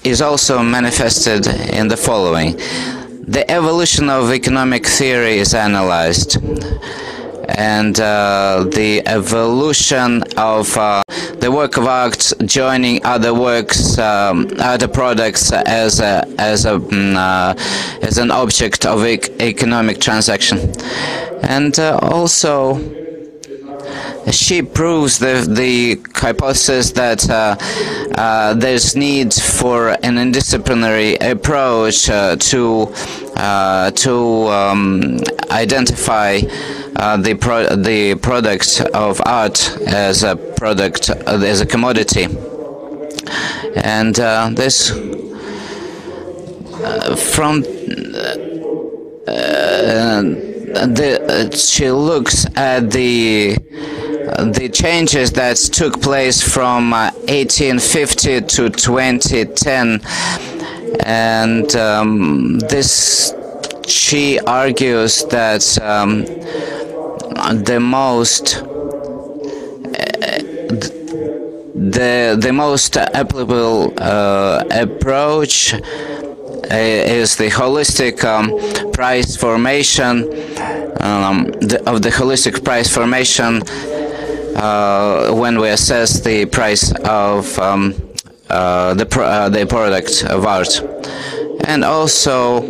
is also manifested in the following. The evolution of economic theory is analyzed, and the evolution of the work of art joining other works, other products as an object of economic transaction, and also she proves the hypothesis that there's need for an interdisciplinary approach to identify the product of art as a product, as a commodity, and this from she looks at the changes that took place from 1850 to 2010, and this, she argues that the most applicable approach is the holistic price formation, of the holistic price formation when we assess the price of the product of art. And also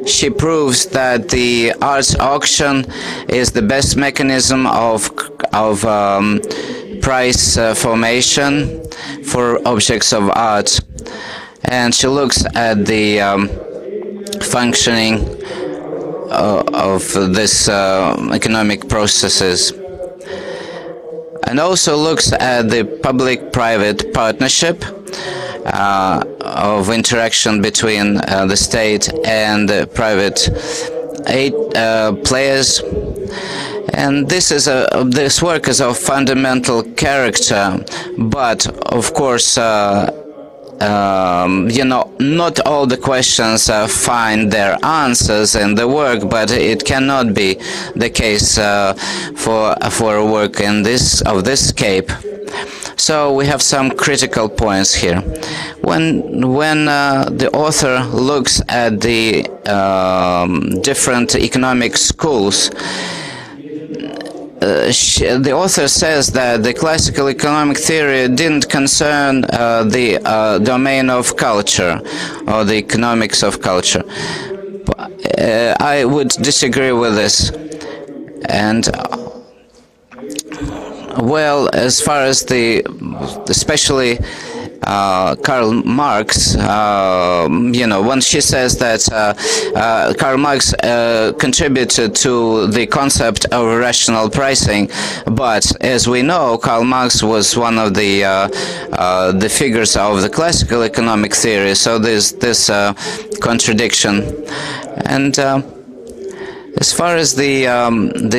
she proves that the arts auction is the best mechanism of price formation for objects of art. and she looks at the functioning of this economic processes, and also looks at the public-private partnership of interaction between the state and the private aid players. And this work is of fundamental character, but of course, not all the questions find their answers in the work, but it cannot be the case for a work of this scope. So we have some critical points here. When the author looks at the different economic schools, the author says that the classical economic theory didn't concern the domain of culture or the economics of culture. I would disagree with this. And well, as far as especially Karl Marx, when she says that Karl Marx contributed to the concept of rational pricing, but as we know, Karl Marx was one of the figures of the classical economic theory, so there's this contradiction. And as far as the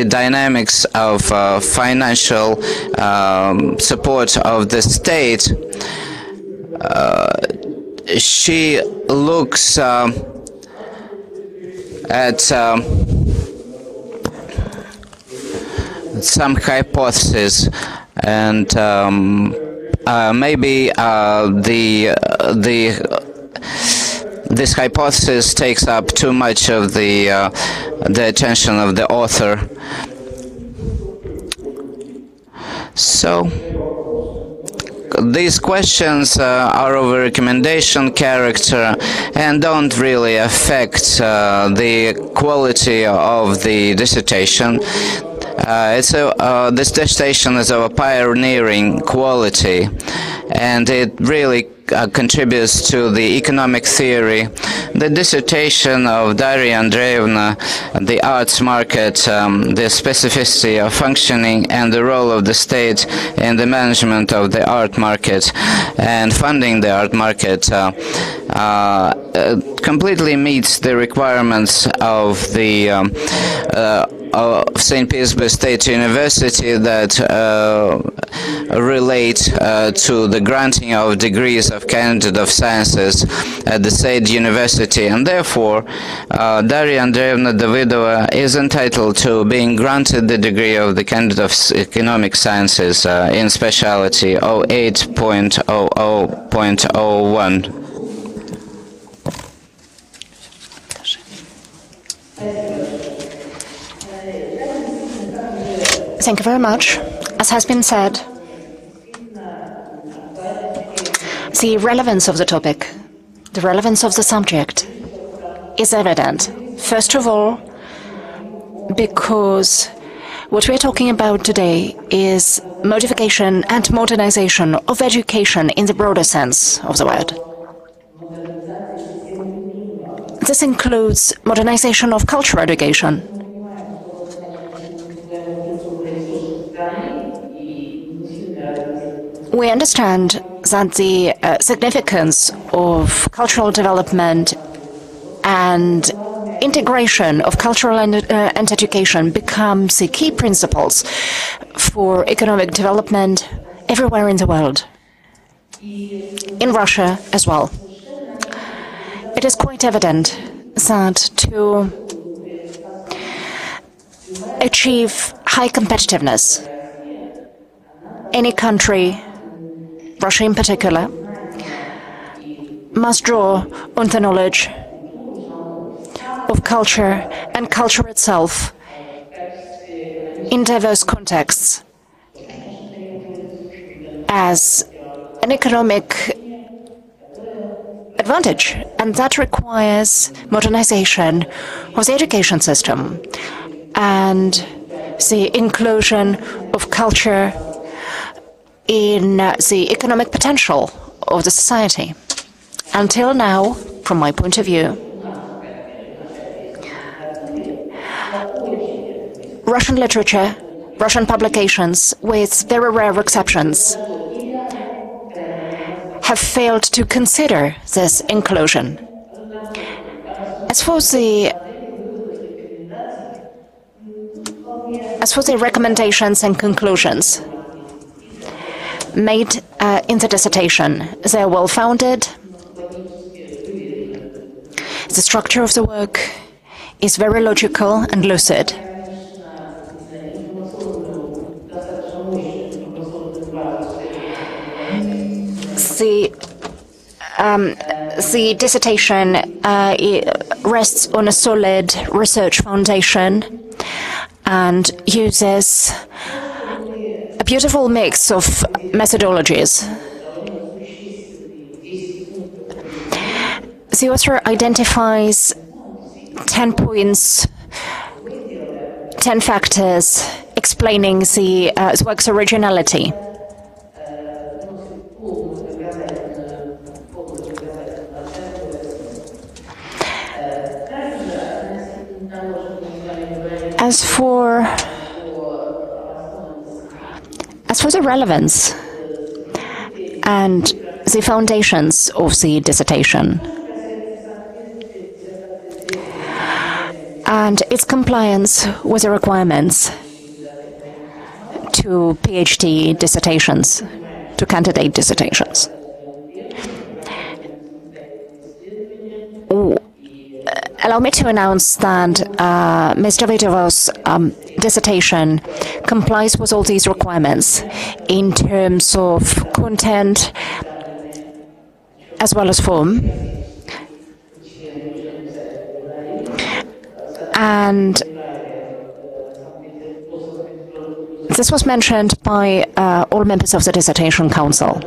dynamics of financial support of the state, she looks at some hypotheses, and maybe this hypothesis takes up too much of the attention of the author. So these questions are of a recommendation character and don't really affect the quality of the dissertation. This dissertation is of a pioneering quality, and it really contributes to the economic theory. The dissertation of Darya Andreyevna, the arts market, the specificity of functioning and the role of the state in the management of the art market and funding the art market, completely meets the requirements of the St. Petersburg State University that relate to the granting of degrees of Candidate of Sciences at the State University, and therefore Darya Andreyevna Davydova is entitled to being granted the degree of the Candidate of Economic Sciences in specialty 08.00.01. Thank you very much. As has been said, the relevance of the topic, the relevance of the subject is evident. First of all, because what we're talking about today is modification and modernization of education in the broader sense of the word. This includes modernization of cultural education. We understand that the significance of cultural development and integration of cultural and education becomes the key principles for economic development everywhere in the world, in Russia as well. It is quite evident that to achieve high competitiveness, any country, Russia in particular, must draw on the knowledge of culture and culture itself in diverse contexts as an economic advantage, and that requires modernization of the education system and the inclusion of culture in the economic potential of the society. until now, from my point of view, Russian literature, Russian publications, with very rare exceptions, have failed to consider this inclusion. As for the recommendations and conclusions made in the dissertation, they are well-founded. The structure of the work is very logical and lucid. The dissertation rests on a solid research foundation and uses a beautiful mix of methodologies. The author identifies 10 points, 10 factors explaining the work's originality. As for the relevance and the foundations of the dissertation and its compliance with the requirements to PhD dissertations, to candidate dissertations. Allow me to announce that Ms. Davydova's dissertation complies with all these requirements in terms of content as well as form. And this was mentioned by all members of the Dissertation Council.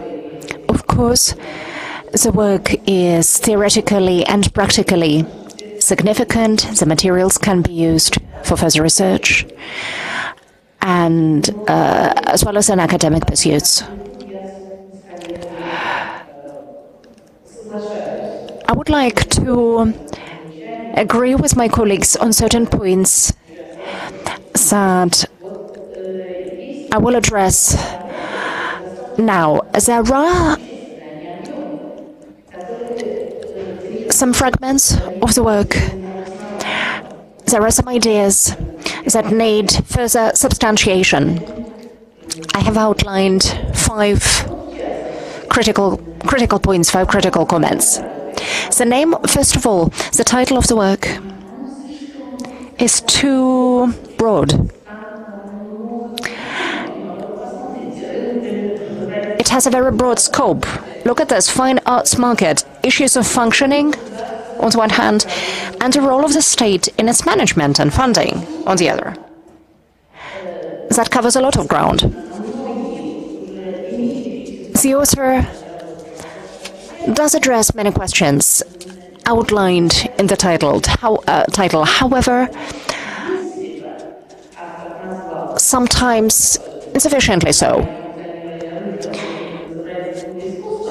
Of course, the work is theoretically and practically significant. The materials can be used for further research and as well as in academic pursuits. I would like to agree with my colleagues on certain points that I will address now. There are some fragments of the work. There are some ideas that need further substantiation. I have outlined 5 critical points, 5 critical comments. The name, first of all, the title of the work is too broad. It has a very broad scope. Look at this, fine arts market, issues of functioning on the one hand, and the role of the state in its management and funding on the other. That covers a lot of ground. The author does address many questions outlined in the title. However, sometimes insufficiently so.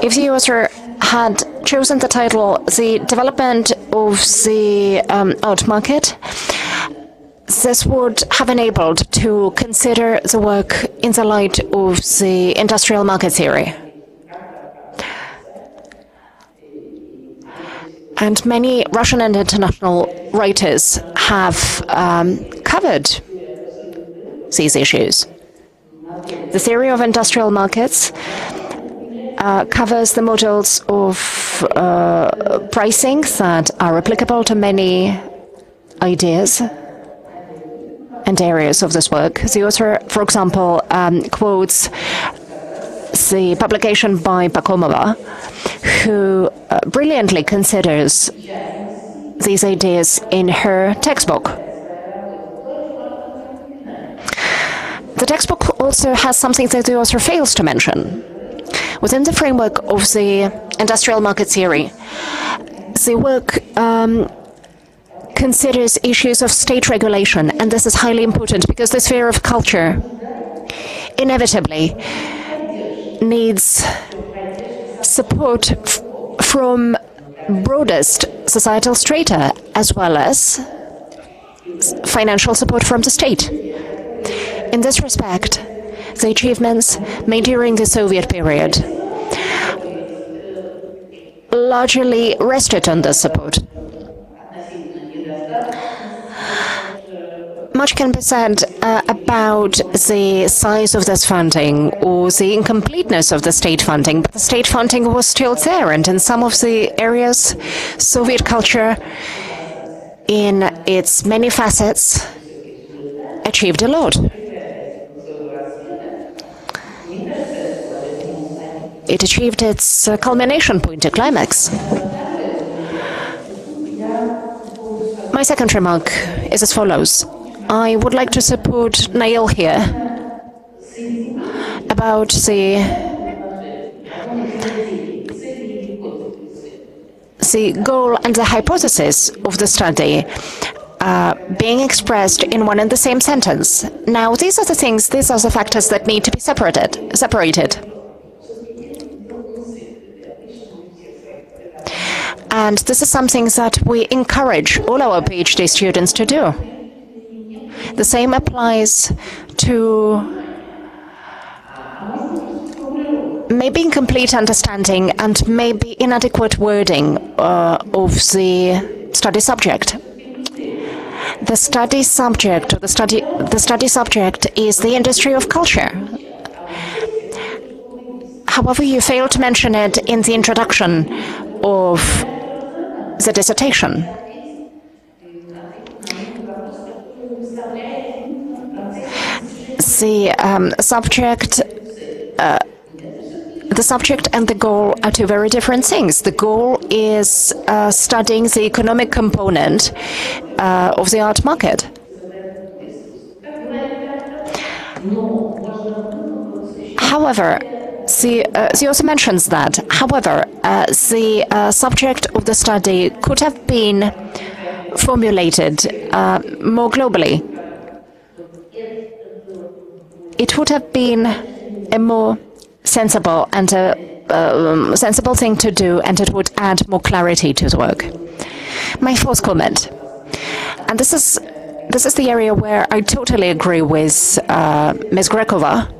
If the author had chosen the title, The Development of the Art Market, this would have enabled to consider the work in the light of the industrial market theory. And many Russian and international writers have covered these issues. The theory of industrial markets covers the models of pricing that are applicable to many ideas and areas of this work. The author, for example, quotes the publication by Pakomova, who brilliantly considers these ideas in her textbook. The textbook also has something that the author fails to mention. Within the framework of the industrial market theory, the work considers issues of state regulation, and this is highly important because the sphere of culture inevitably needs support from broadest societal strata, as well as financial support from the state. In this respect, the achievements made during the Soviet period largely rested on this support. Much can be said about the size of this funding or the incompleteness of the state funding, but the state funding was still there, and in some of the areas, Soviet culture, in its many facets, achieved a lot. It achieved its culmination point, a climax. My second remark is as follows. I would like to support Nail here about the goal and the hypothesis of the study being expressed in one and the same sentence. Now, these are the factors that need to be separated. And this is something that we encourage all our PhD students to do. The same applies to maybe incomplete understanding and maybe inadequate wording of the study subject. The study subject, or the study subject is the industry of culture. However, you fail to mention it in the introduction of the dissertation. The subject and the goal are two very different things. The goal is studying the economic component of the art market. However, she also mentions that. However, the subject of the study could have been formulated more globally. It would have been a more sensible and a sensible thing to do, and it would add more clarity to the work. My fourth comment, and this is the area where I totally agree with Ms. Grekova,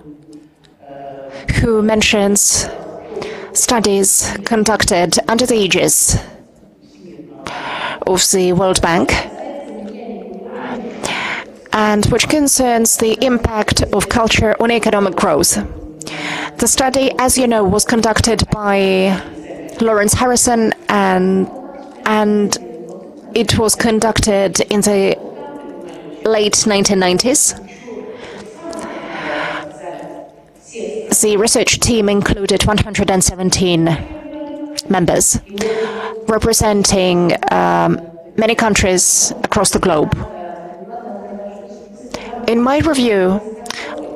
who mentions studies conducted under the aegis of the World Bank, and which concerns the impact of culture on economic growth. The study, as you know, was conducted by Lawrence Harrison, and it was conducted in the late 1990s. The research team included 117 members, representing many countries across the globe. In my review,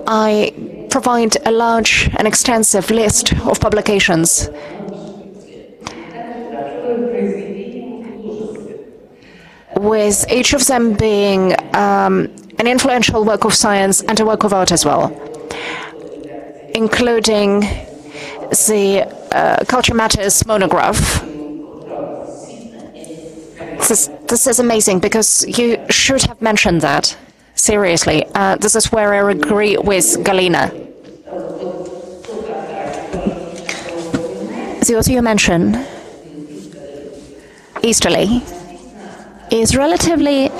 I provide a large and extensive list of publications with each of them being an influential work of science and a work of art as well, including the Culture Matters monograph. This is amazing, because you should have mentioned that. Seriously, this is where I agree with Galina. The author you mention, Easterly, is relatively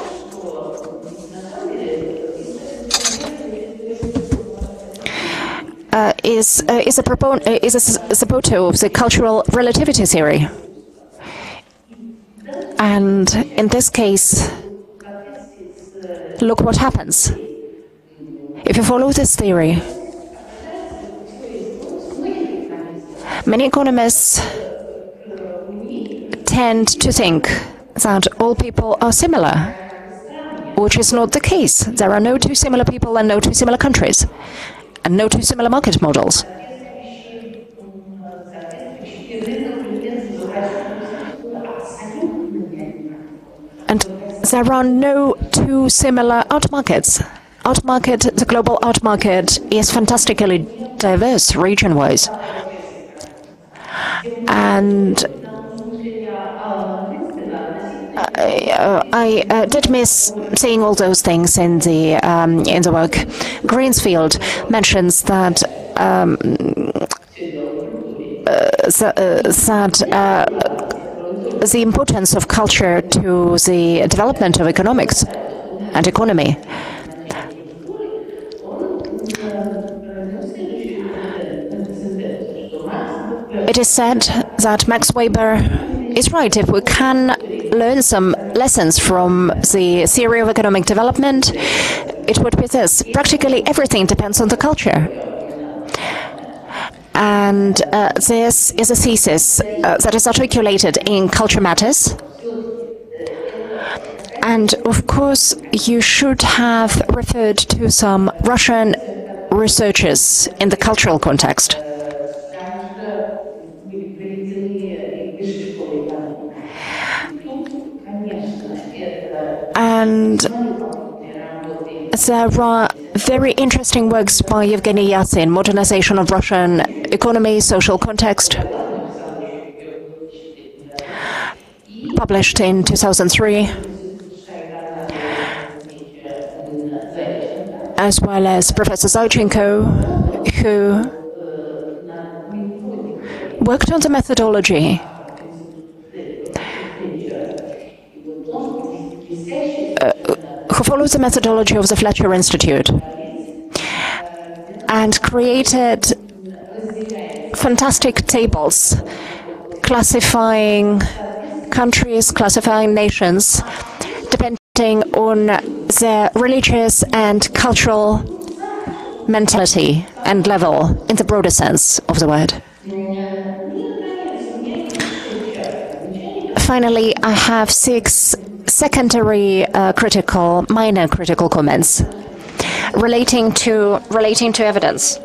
is a supporter of the cultural relativity theory, and in this case, look what happens. If you follow this theory, many economists tend to think that all people are similar, which is not the case. There are no two similar people and no two similar countries, and no two similar market models. And there are no two similar art markets. The global art market is fantastically diverse region-wise. And I did miss seeing all those things in the work. Greensfield mentions that the importance of culture to the development of economics and economy. It is said that Max Weber is right. If we can learn some lessons from the theory of economic development, it would be this. Practically everything depends on the culture. And this is a thesis that is articulated in Culture Matters. And of course, you should have referred to some Russian researchers in the cultural context. And there are very interesting works by Evgeny Yasin, Modernization of Russian Economy, Social Context, published in 2003, as well as Professor Zaychenko, who worked on the methodology who follows the methodology of the Fletcher Institute and created fantastic tables classifying countries, classifying nations, depending on their religious and cultural mentality and level in the broader sense of the word. Finally, I have 6 secondary minor critical comments relating to evidence.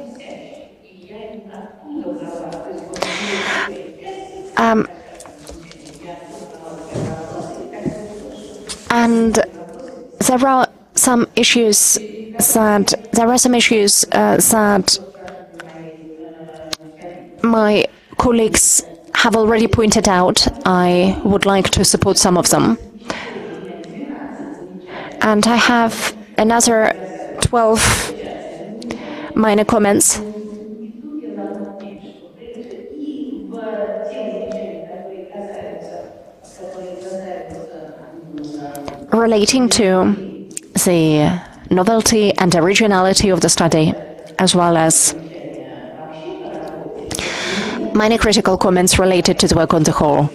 And there are some issues that my colleagues have already pointed out. I would like to support some of them. And I have another 12 minor comments relating to the novelty and originality of the study, as well as minor critical comments related to the work on the whole.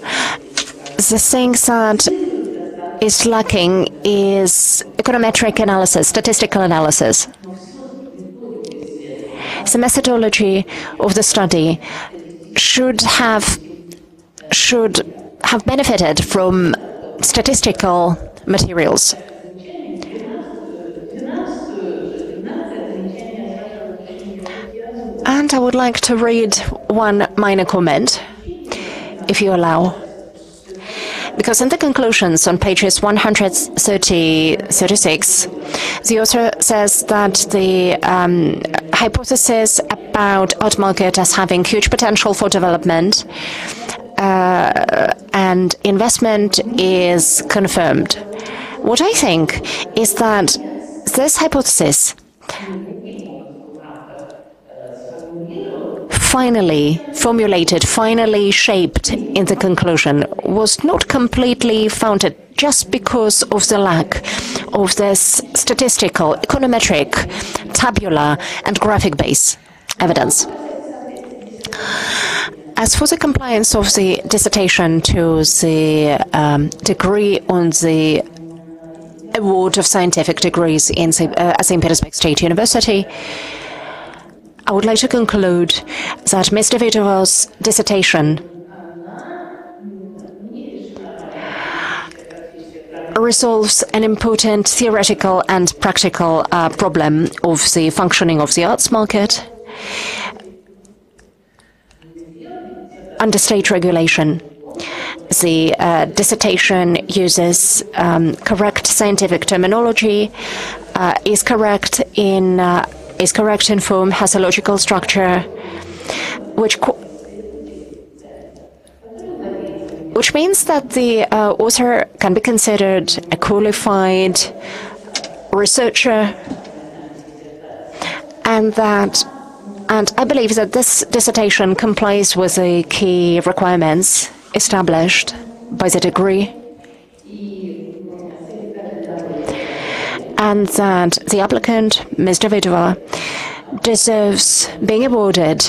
The thing that is lacking is econometric analysis, statistical analysis. The methodology of the study should have benefited from statistical materials. And I would like to read one minor comment, if you allow. Because in the conclusions on pages 136, the author says that the hypothesis about art market as having huge potential for development and investment is confirmed. What I think is that this hypothesis finally formulated, finally shaped in the conclusion, was not completely founded just because of the lack of this statistical, econometric, tabular, and graphic base evidence. As for the compliance of the dissertation to the degree on the award of scientific degrees at St. Petersburg State University, I would like to conclude that Ms. Davydova's dissertation resolves an important theoretical and practical problem of the functioning of the arts market under state regulation. The dissertation uses correct scientific terminology, is correct in form, has a logical which means that the author can be considered a qualified researcher, and I believe that this dissertation complies with the key requirements established by the degree, and that the applicant, Ms. Davydova, deserves being awarded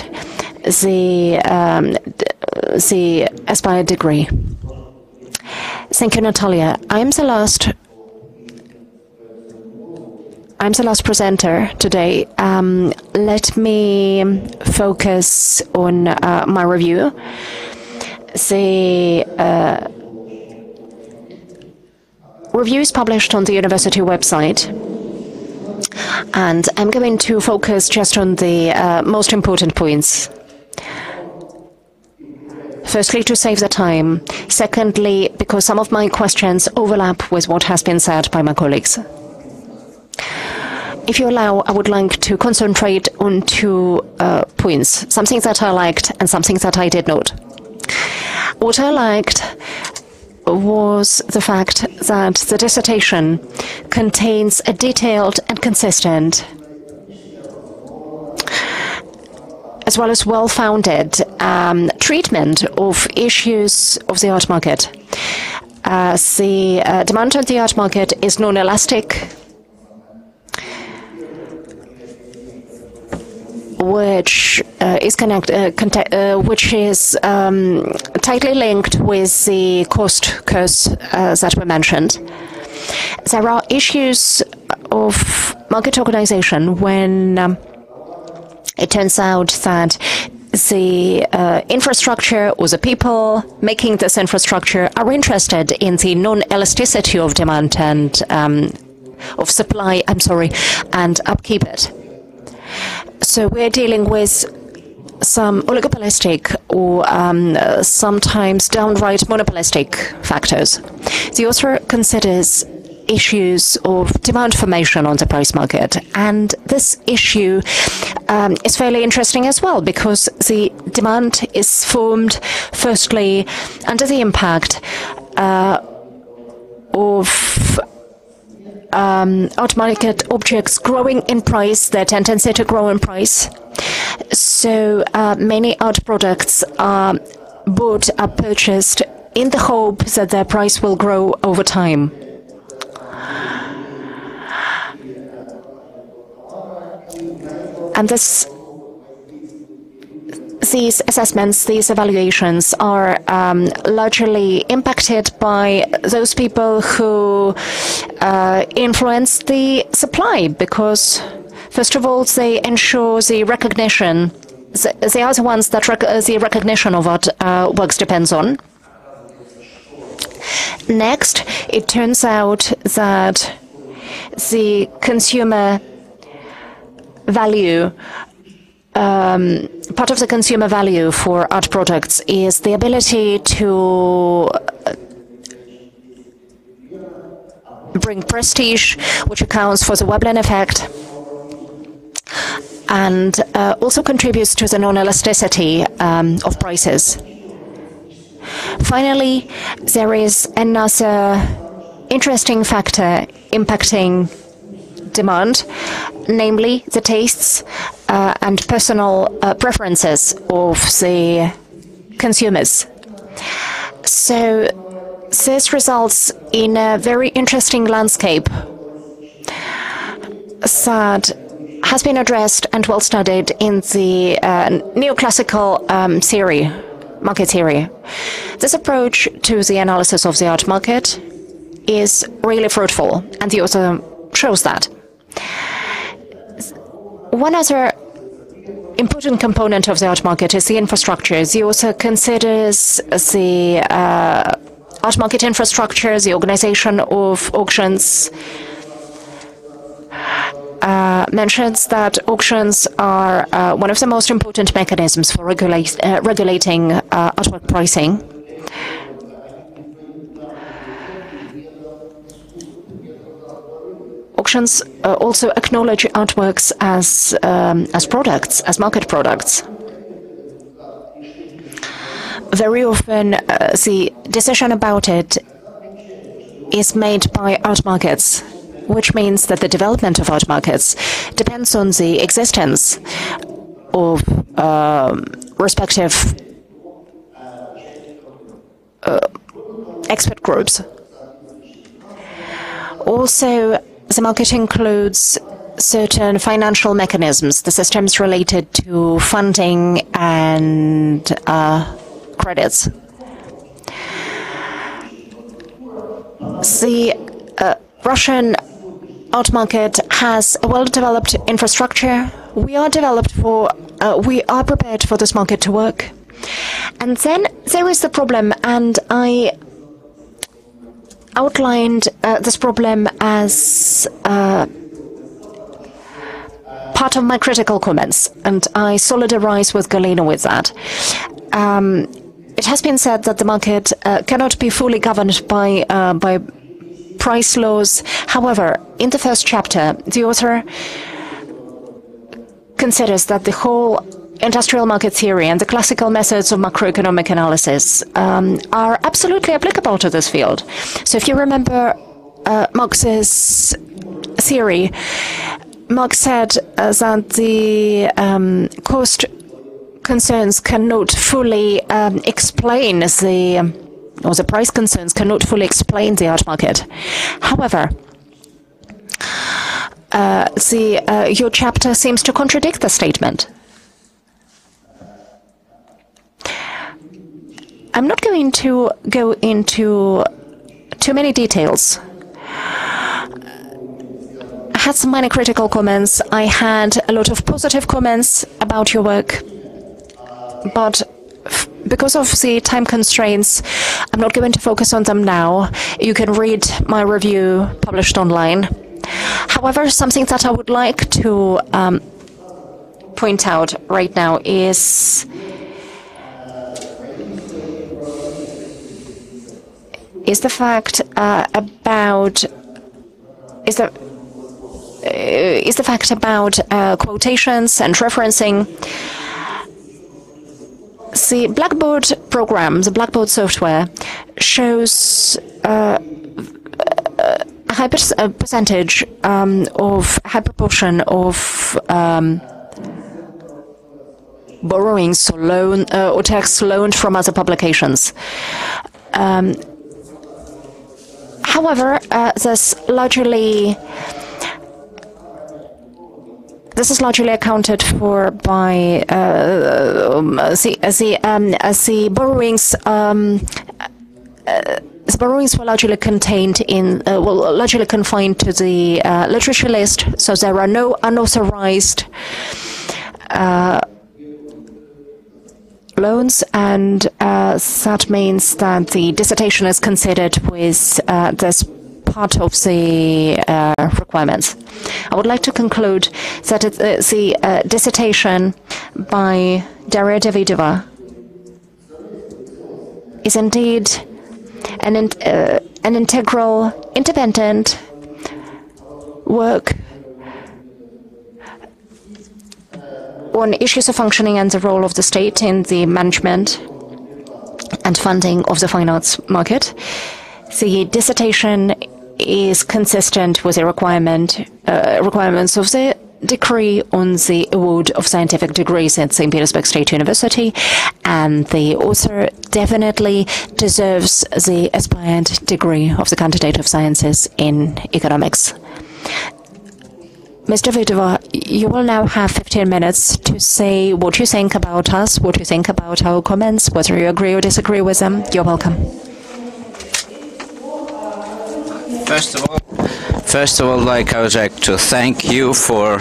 the aspired degree. Thank you, Natalia. I'm the last presenter today. Let me focus on my review. The review is published on the university website, and I'm going to focus just on the most important points. Firstly, to save the time. Secondly, because some of my questions overlap with what has been said by my colleagues. If you allow, I would like to concentrate on two points, something that I liked and something that I did not. What I liked was the fact that the dissertation contains a detailed and consistent, as well as well-founded treatment of issues of the art market. The demand on the art market is non-elastic, which is tightly linked with the cost curves that were mentioned. There are issues of market organization when it turns out that the infrastructure or the people making this infrastructure are interested in the non-elasticity of demand and of supply, and upkeep it. So we're dealing with some oligopolistic or sometimes downright monopolistic factors. The author considers issues of demand formation on the price market, and this issue is fairly interesting as well, because the demand is formed firstly under the impact of art market objects growing in price, their tendency to grow in price. So many art products are purchased in the hope that their price will grow over time. And these assessments, these evaluations are largely impacted by those people who influence the supply, because, first of all, they ensure the recognition. They are the ones that the recognition of art works depends on. Next, it turns out that the consumer value, part of the consumer value for art products is the ability to bring prestige, which accounts for the Veblen effect, and also contributes to the non-elasticity of prices. Finally, there is another interesting factor impacting demand, namely the tastes and personal preferences of the consumers. So this results in a very interesting landscape that has been addressed and well studied in the neoclassical theory, market theory. This approach to the analysis of the art market is really fruitful, and the author shows that. One other important component of the art market is the infrastructure. The author considers the art market infrastructure, the organization of auctions, mentions that auctions are one of the most important mechanisms for regulating artwork pricing. Auctions also acknowledge artworks as products, as market products. very often the decision about it is made by art markets, which means that the development of art markets depends on the existence of respective expert groups. Also, the market includes certain financial mechanisms, the systems related to funding and credits. The Russian art market has a well-developed infrastructure. We are prepared for this market to work. And then there is the problem, and I outlined this problem as part of my critical comments, and I solidarize with Galina with that. It has been said that the market cannot be fully governed by price laws. However, in the first chapter, the author considers that the whole industrial market theory and the classical methods of macroeconomic analysis are absolutely applicable to this field. So if you remember Marx's theory, Marx said that the cost concerns cannot fully explain the price concerns cannot fully explain the art market. However, your chapter seems to contradict the statement. I'm not going to go into too many details. I had some minor critical comments. I had a lot of positive comments about your work. But because of the time constraints, I'm not going to focus on them now. You can read my review published online. However, something that I would like to point out right now is the fact about quotations and referencing. The Blackboard program, the Blackboard software, shows a high percentage of high proportion of borrowings or loan or texts loaned from other publications. However, this is largely accounted for by the borrowings. The borrowings were largely contained in, largely confined to the literature list, so there are no unauthorized loans, and that means that the dissertation is considered with this part of the requirements. I would like to conclude that the dissertation by Darya Davydova is indeed an integral, independent work on issues of functioning and the role of the state in the management and funding of the fine arts market. The dissertation is consistent with the requirements of the decree on the award of scientific degrees at St. Petersburg State University, and the author definitely deserves the aspirant degree of the candidate of sciences in economics. Ms. Davydova, you will now have 15 minutes to say what you think about us, what you think about our comments, whether you agree or disagree with them. You're welcome. First of all, I would like to thank you for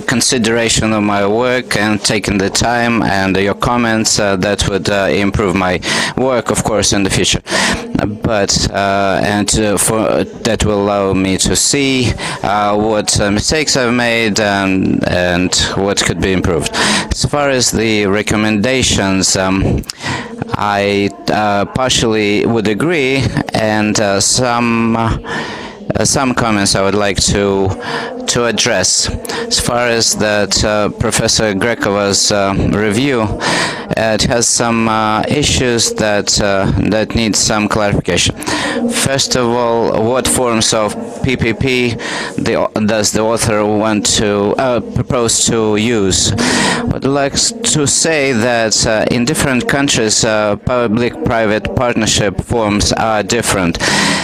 consideration of my work and taking the time and your comments that would improve my work, of course, in the future. That will allow me to see what mistakes I've made and what could be improved. As far as the recommendations, I partially would agree, and some some comments I would like to address. As far as that Professor Grekova's review, it has some issues that need some clarification. First of all, what forms of PPP does the author want to propose to use? I would like to say that in different countries, public-private partnership forms are different.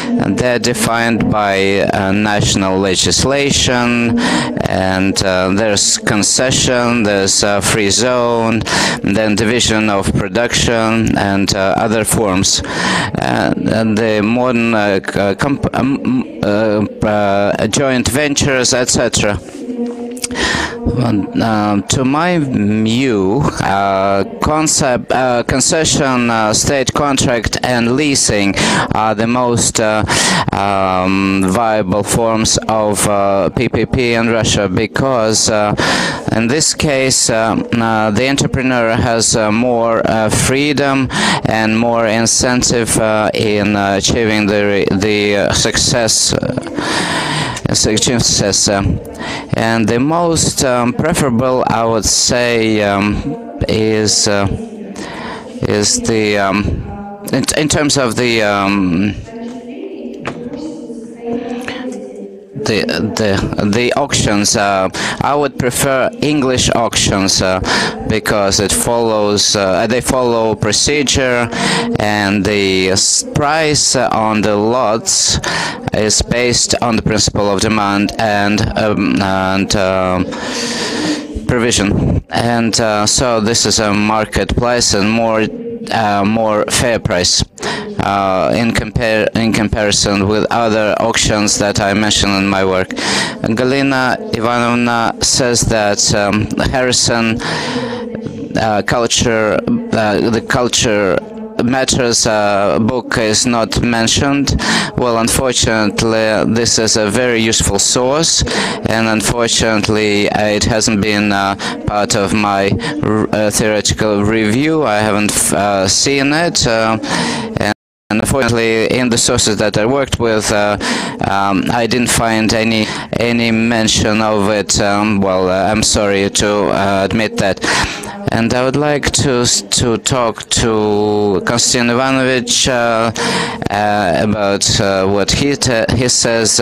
And they're defined by national legislation, and there's concession, there's free zone, then division of production, and other forms. And the modern joint ventures, etc. To my view, concession, state contract, and leasing are the most viable forms of PPP in Russia, because in this case the entrepreneur has more freedom and more incentive in achieving the success. And the most preferable, I would say, is the in terms of the auctions. I would prefer English auctions because it follows. They follow procedure, and the price on the lots is based on the principle of demand and provision. And so this is a marketplace and more fair price in comparison with other auctions that I mentioned in my work. Galina Ivanovna says that Harrison the culture matters book is not mentioned. Well, unfortunately, this is a very useful source, and unfortunately, it hasn't been part of my theoretical review. I haven't seen it. And unfortunately, in the sources that I worked with, I didn't find any mention of it. Well, I'm sorry to admit that. And I would like to talk to Konstantin Ivanovich about what he says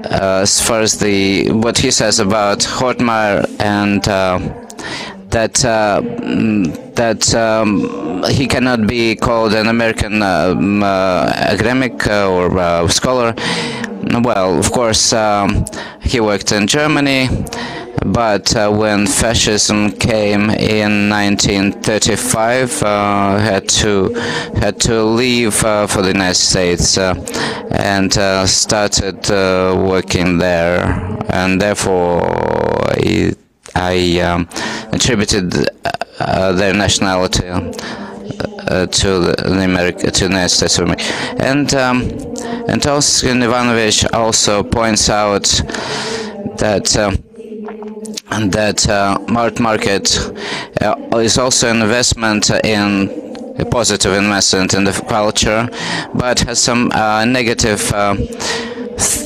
as far as what he says about Hortmeyer, and that he cannot be called an American academic or scholar. Well, of course, he worked in Germany, but when fascism came in 1935, had to leave for the United States and started working there, and therefore I attributed their nationality to the United States of America. And Konstantin Ivanovich also points out that art market is also an investment in a positive investment in the culture, but has some negative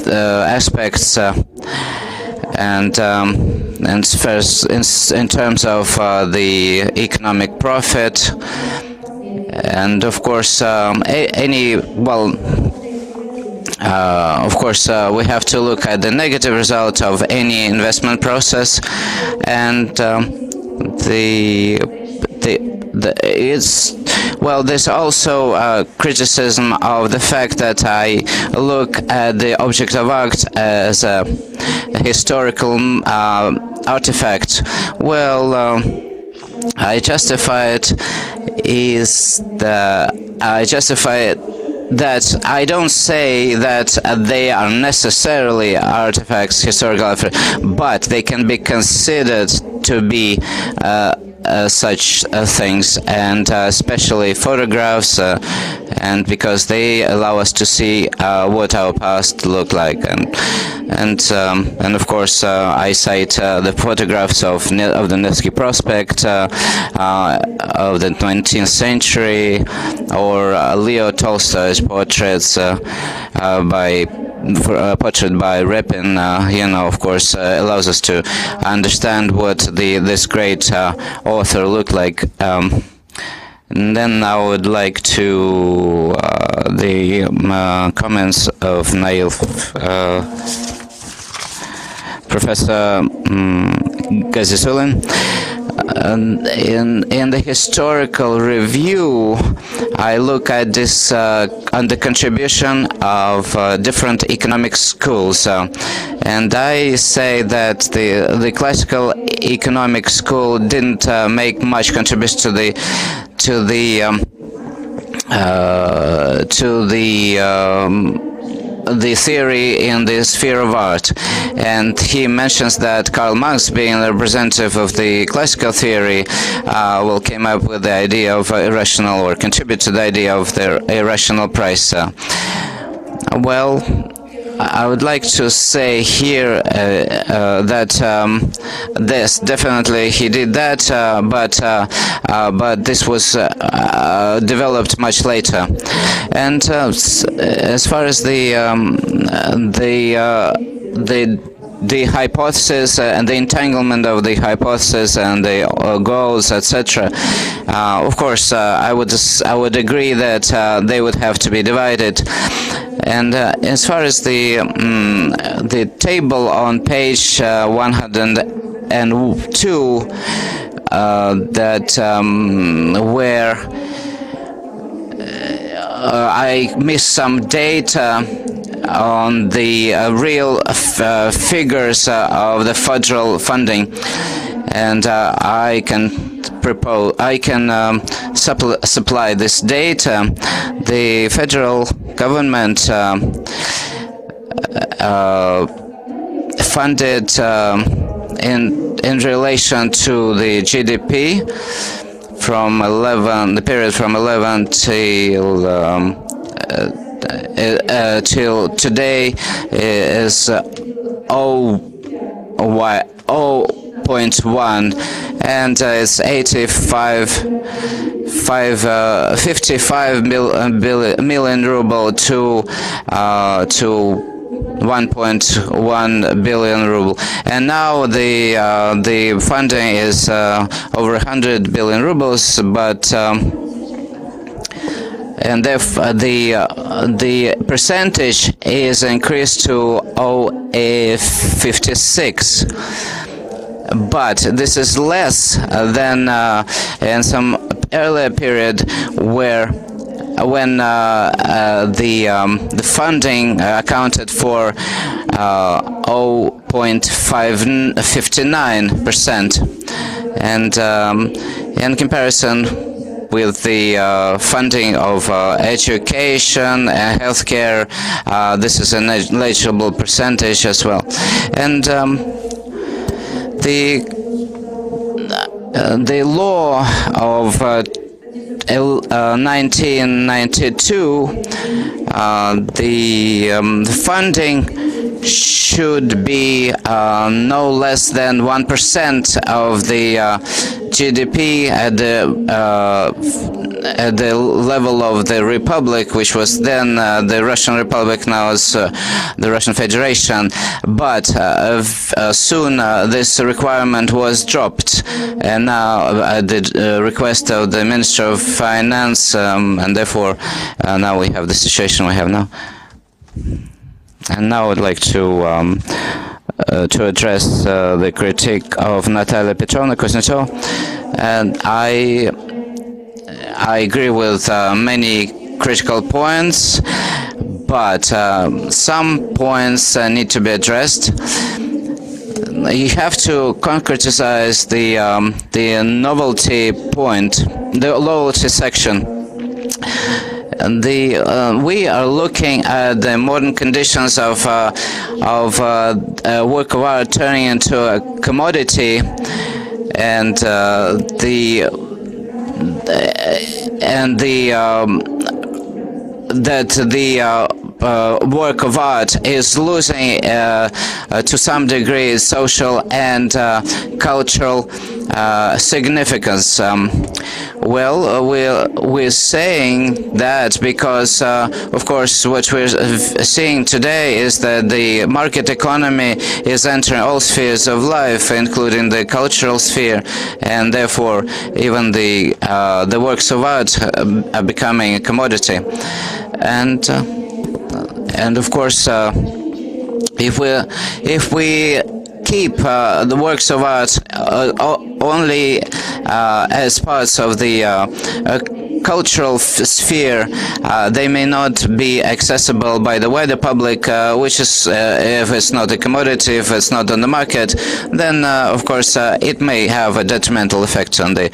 aspects. And first, in terms of the economic profit, and of course, we have to look at the negative result of any investment process, and there's also criticism of the fact that I look at the object of art as a historical artifact. Well, I justify it that I don't say that they are necessarily artifacts, historical artifacts, but they can be considered to be such things, and especially photographs, and because they allow us to see what our past looked like, and of course I cite the photographs of the Nevsky Prospect of the 19th century, or Leo Tolstoy's portraits by portrait by Repin, of course, allows us to understand what this great author looked like. And then I would like to the comments of Nail, Professor Gazisulin. In the historical review, I look at this on the contribution of different economic schools, and I say that the classical economic school didn't make much contribution to the theory in the sphere of art. And he mentions that Karl Marx, being the representative of the classical theory, came up with the idea of irrational, or contribute to the idea of the irrational price. Well, I would like to say here that this definitely he did that, but this was developed much later. And as far as the hypothesis and the entanglement of the hypothesis and the goals, etc. Of course, I would agree that they would have to be divided. And as far as the table on page 102, that where I missed some data on the real figures of the federal funding, and I can supply this data. The federal government funded in relation to the GDP from the period from 11 till today is 0.1, and it's 55 million ruble to 1.1 billion ruble, and now the funding is over 100 billion rubles, but and therefore the percentage is increased to 0.56. But this is less than in some earlier period when the funding accounted for 0.59%, and in comparison with the funding of education and healthcare, this is a negligible percentage as well. And the law of 1992, the funding should be no less than 1% of the GDP at the level of the Republic, which was then the Russian Republic, now is the Russian Federation. But soon this requirement was dropped, and now at the request of the Minister of Finance, and therefore now we have the situation we have now. And now I'd like to address the critique of Natalia Petrovna Kuznetsova, and I agree with many critical points, but some points need to be addressed. You have to concretize the novelty point, the novelty section. We are looking at the modern conditions of work of art turning into a commodity, and work of art is losing to some degree social and cultural significance. Well, we're saying that because, of course, what we're seeing today is that the market economy is entering all spheres of life, including the cultural sphere, and therefore even the works of art are becoming a commodity. And of course, if we keep the works of art only as parts of the cultural sphere, they may not be accessible by the wider public, which is, if it's not a commodity, if it's not on the market, then of course it may have a detrimental effect on the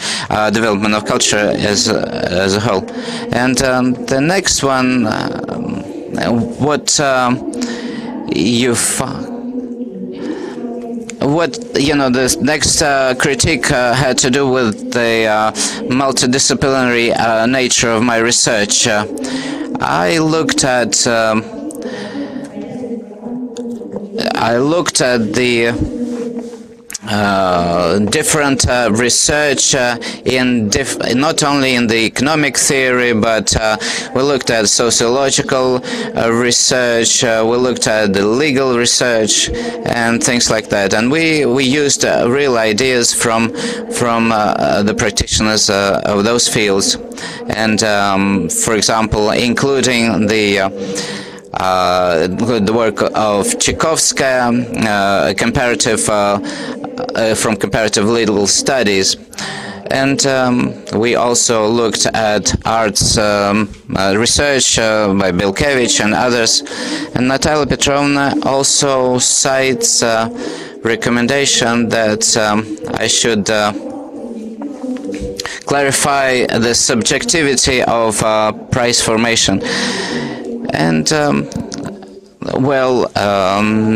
development of culture as a whole. And the next one, the next critique had to do with the multidisciplinary nature of my research. I looked at the different research not only in the economic theory, but we looked at sociological research, we looked at the legal research and things like that, and we used real ideas from the practitioners of those fields, and for example, including the work of Tchaikovskaya, from comparative legal studies. And we also looked at arts research by Bilkevich and others. And Natalia Petrovna also cites recommendation that I should clarify the subjectivity of price formation. And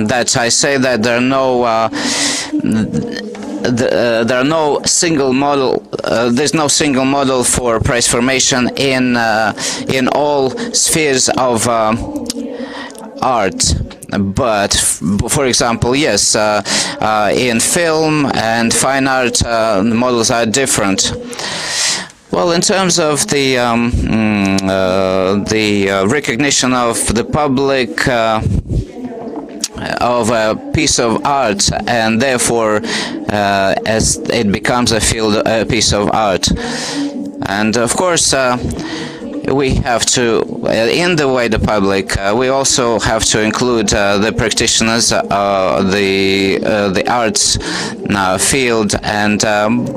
that I say that there are no single model. There's no single model for price formation in all spheres of art. But, for example, yes, in film and fine art, the models are different. Well, in terms of the recognition of the public of a piece of art, and therefore as it becomes a piece of art, and of course we have to, in the wider public, we also have to include the practitioners, the arts field, and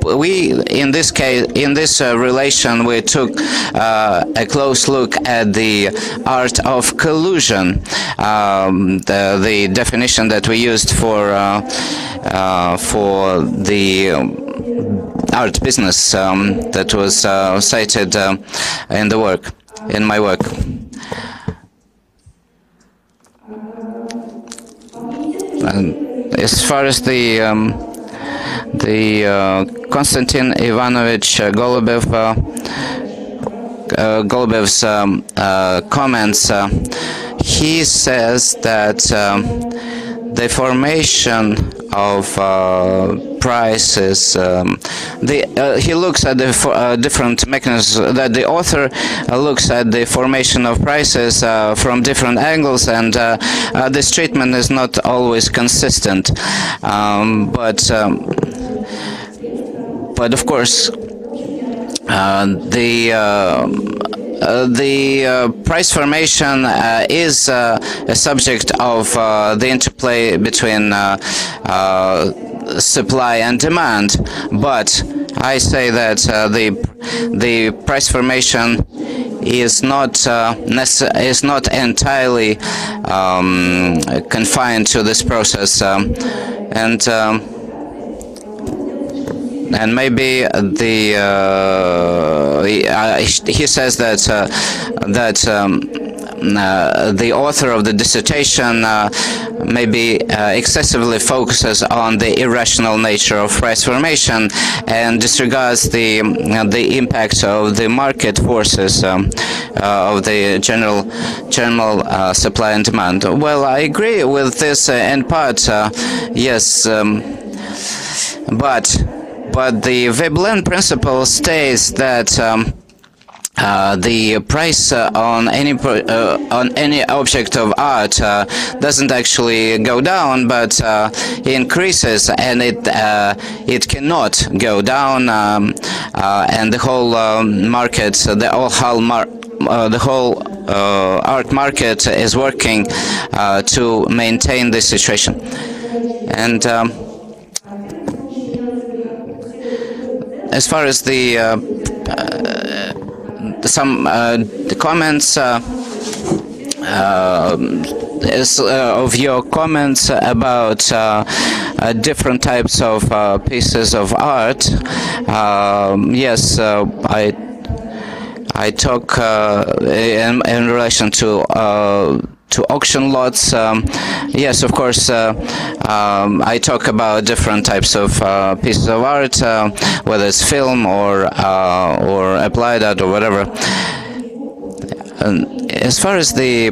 we, in this case, in this relation, we took a close look at the art of collusion, the definition that we used for the art business that was cited in my work. As far as the Konstantin Ivanovich Golubev's comments, he says that the formation of prices, he looks at the different mechanisms, that the author looks at the formation of prices from different angles, and this treatment is not always consistent. But of course, the price formation is a subject of the interplay between supply and demand, but I say that the price formation is not entirely confined to this process, and maybe he says that the author of the dissertation maybe excessively focuses on the irrational nature of price formation and disregards the impact of the market forces of the general supply and demand. Well, I agree with this in part, yes, but the Veblen principle states that the price on any object of art doesn't actually go down, but increases, and it cannot go down, and the whole market, the whole art market is working to maintain this situation. And as far as the comments of your comments about different types of pieces of art, yes, I talk in relation to auction lots. Yes, of course, I talk about different types of pieces of art, whether it's film or applied art or whatever. As far as the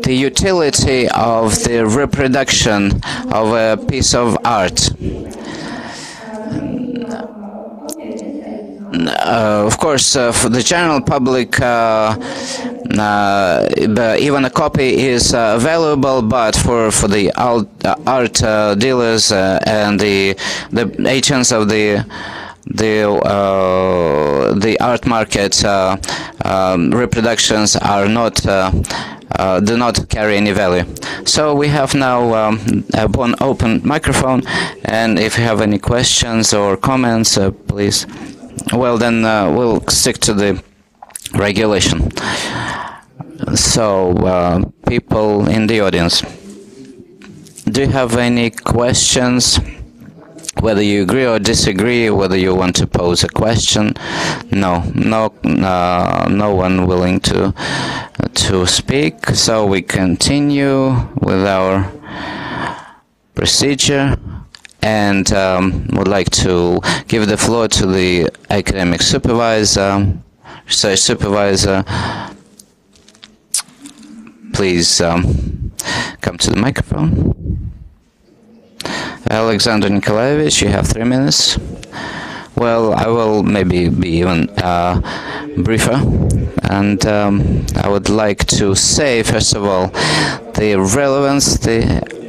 utility of the reproduction of a piece of art, of course, for the general public, even a copy is valuable, but for the art dealers and the agents of the art market, reproductions are not do not carry any value. So we have now one open microphone, and if you have any questions or comments, please. Well, then we'll stick to the regulation. So, people in the audience, do you have any questions? Whether you agree or disagree, whether you want to pose a question? No one willing to speak. So we continue with our procedure. And would like to give the floor to the academic supervisor, research supervisor. Please come to the microphone. Alexander Nikolaevich, you have 3 minutes. Well, I will maybe be even briefer, and I would like to say, first of all, the relevance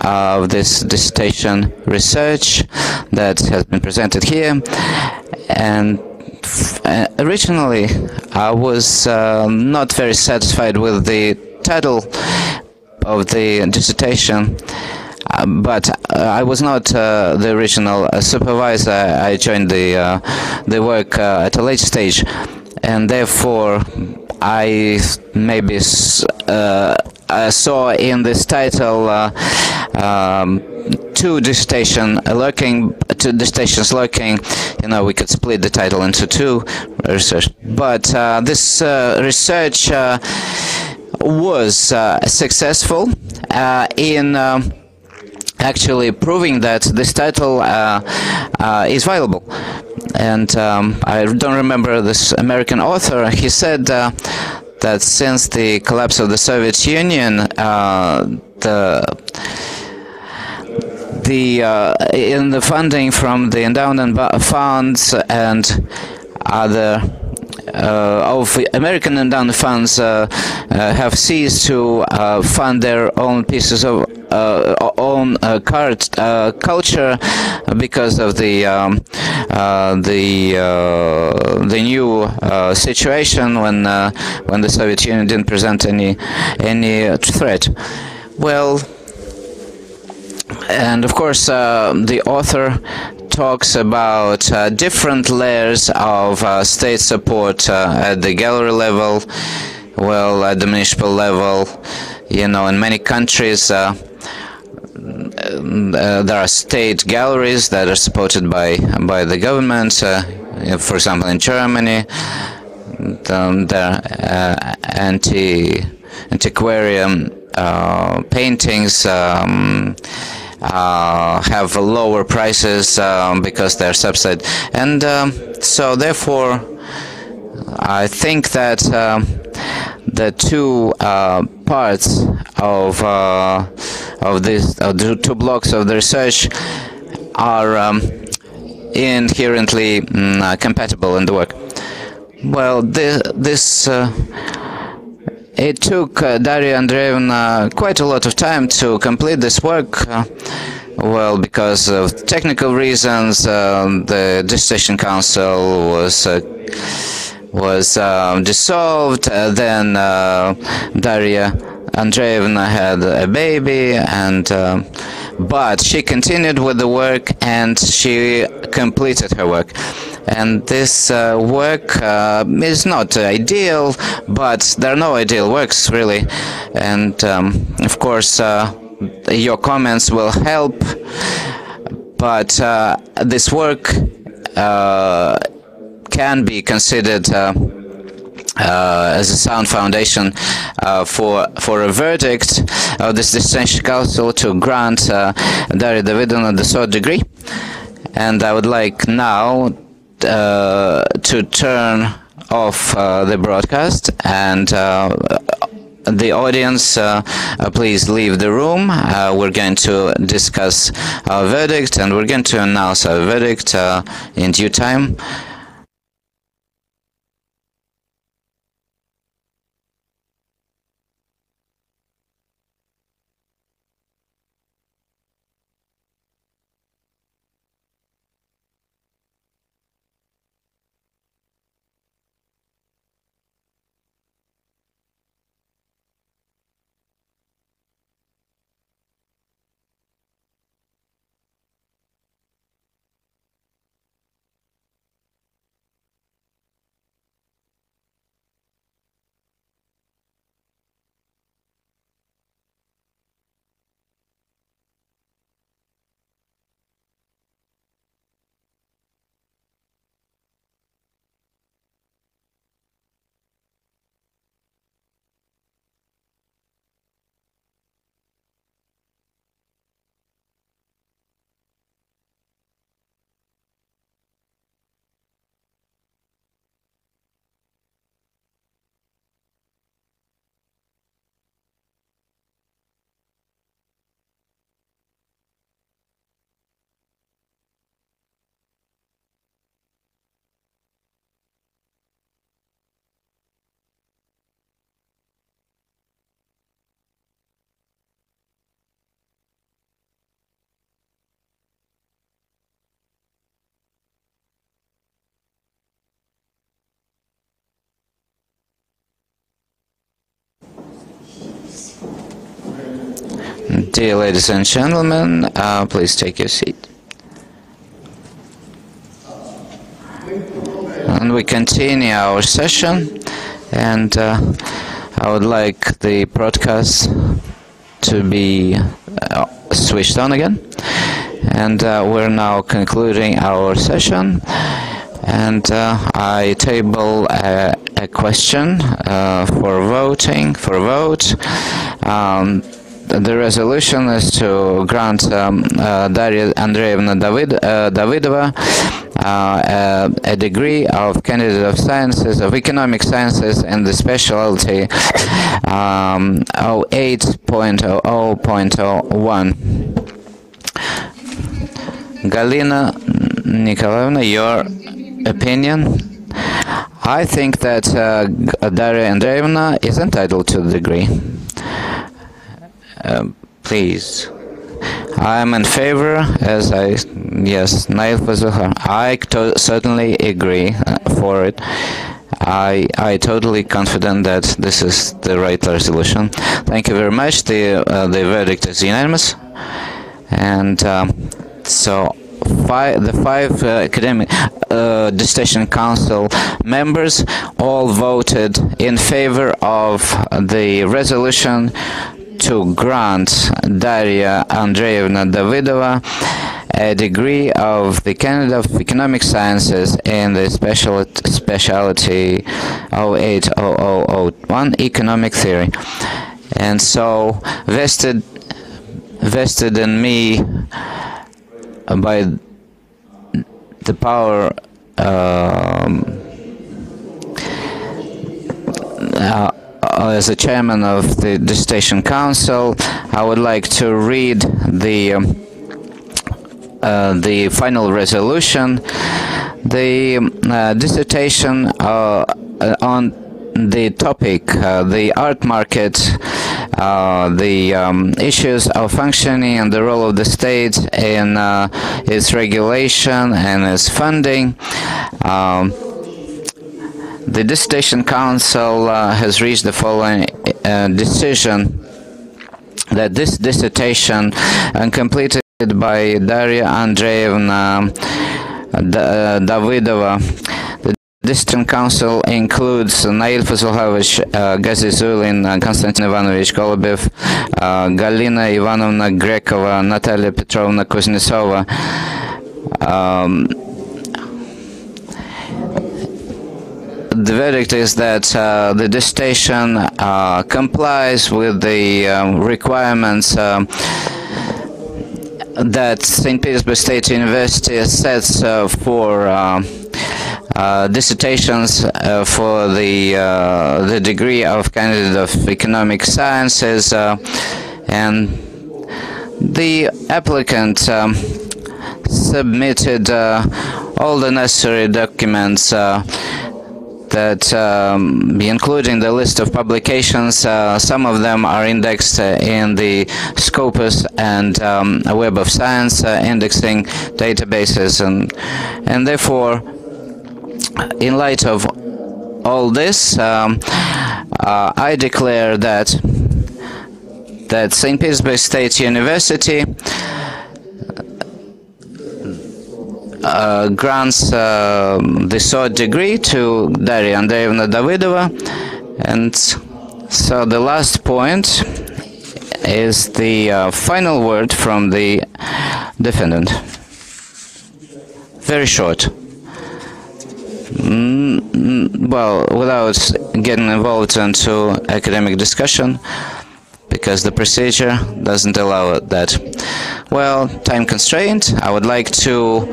of this dissertation research that has been presented here. And originally, I was not very satisfied with the title of the dissertation. But I was not the original supervisor. I joined the work at a late stage, and therefore I maybe saw in this title two dissertations lurking. You know, we could split the title into two research. But this research was successful in actually proving that this title is viable. And I don't remember this American author. He said that since the collapse of the Soviet Union, in the funding from the endowment funds and other of American endowment funds have ceased to fund their own pieces of own culture because of the new situation when the Soviet Union didn't present any threat. Well, and of course the author talks about different layers of state support at the gallery level, well, at the municipal level. You know, in many countries there are state galleries that are supported by the government. For example, in Germany, their antiquarian paintings have lower prices because they're subsidized, and so therefore I think that the two parts of the two blocks of the research are inherently compatible in the work. Well, it took Darya Andreyevna quite a lot of time to complete this work. Well, because of technical reasons, the Dissertation Council was dissolved. Then Darya Andreyevna had a baby, and but she continued with the work and she completed her work. And this work is not ideal, but there are no ideal works really. And of course, your comments will help. But this work can be considered as a sound foundation for a verdict of this Dissertation Council to grant Darya Davydova the third degree. And I would like now to turn off the broadcast, and the audience, please leave the room. We're going to discuss our verdict, and we're going to announce our verdict in due time. Dear ladies and gentlemen, please take your seat. And we continue our session, and I would like the broadcast to be switched on again. And we're now concluding our session, and I table a question for vote. The resolution is to grant Darya Andreyevna Davydova a degree of Candidate of Sciences, of Economic Sciences, in the specialty 08.00.01. Galina Nikolaevna, your opinion? I think that Darya Andreyevna is entitled to the degree. Please. I am in favor, I certainly agree for it. I totally confident that this is the right resolution. Thank you very much. The verdict is unanimous, and so the five academic Dissertation Council members all voted in favor of the resolution to grant Darya Andreyevna Davydova a degree of the candidate of economic sciences in the specialty 080001 economic theory. And so vested in me by the power as the chairman of the Dissertation Council, I would like to read the final resolution. The dissertation on the topic, the art market, the issues of functioning and the role of the state in its regulation and its funding. The Dissertation Council has reached the following decision: that this dissertation, completed by Darya, Andreyevna, Davydova, the Dissertation Council includes Nail Fazulhavich, Gazi Zulin, Konstantin Ivanovich Golubev, Galina Ivanovna Grekova, Natalia Petrovna Kuznetsova. The verdict is that the dissertation complies with the requirements that St. Petersburg State University sets for dissertations for the degree of candidate of economic sciences, and the applicant submitted all the necessary documents that including the list of publications. Some of them are indexed in the Scopus and Web of Science indexing databases, and therefore, in light of all this, I declare that St. Petersburg State University grants the third degree to Darya Andreyevna Davydova. And so the last point is the final word from the defendant. Very short. Well, without getting involved into academic discussion, because the procedure doesn't allow that. Well, time constraint, I would like to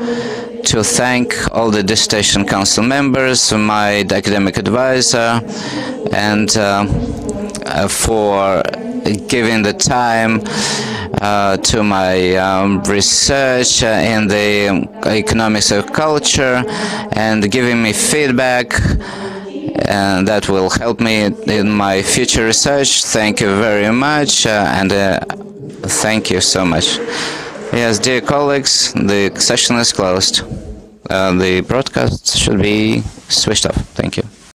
thank all the Dissertation Council members, my academic advisor, and for giving the time to my research in the economics of culture and giving me feedback, and that will help me in my future research. Thank you very much, and thank you so much. Yes, dear colleagues, the session is closed. The broadcast should be switched off. Thank you.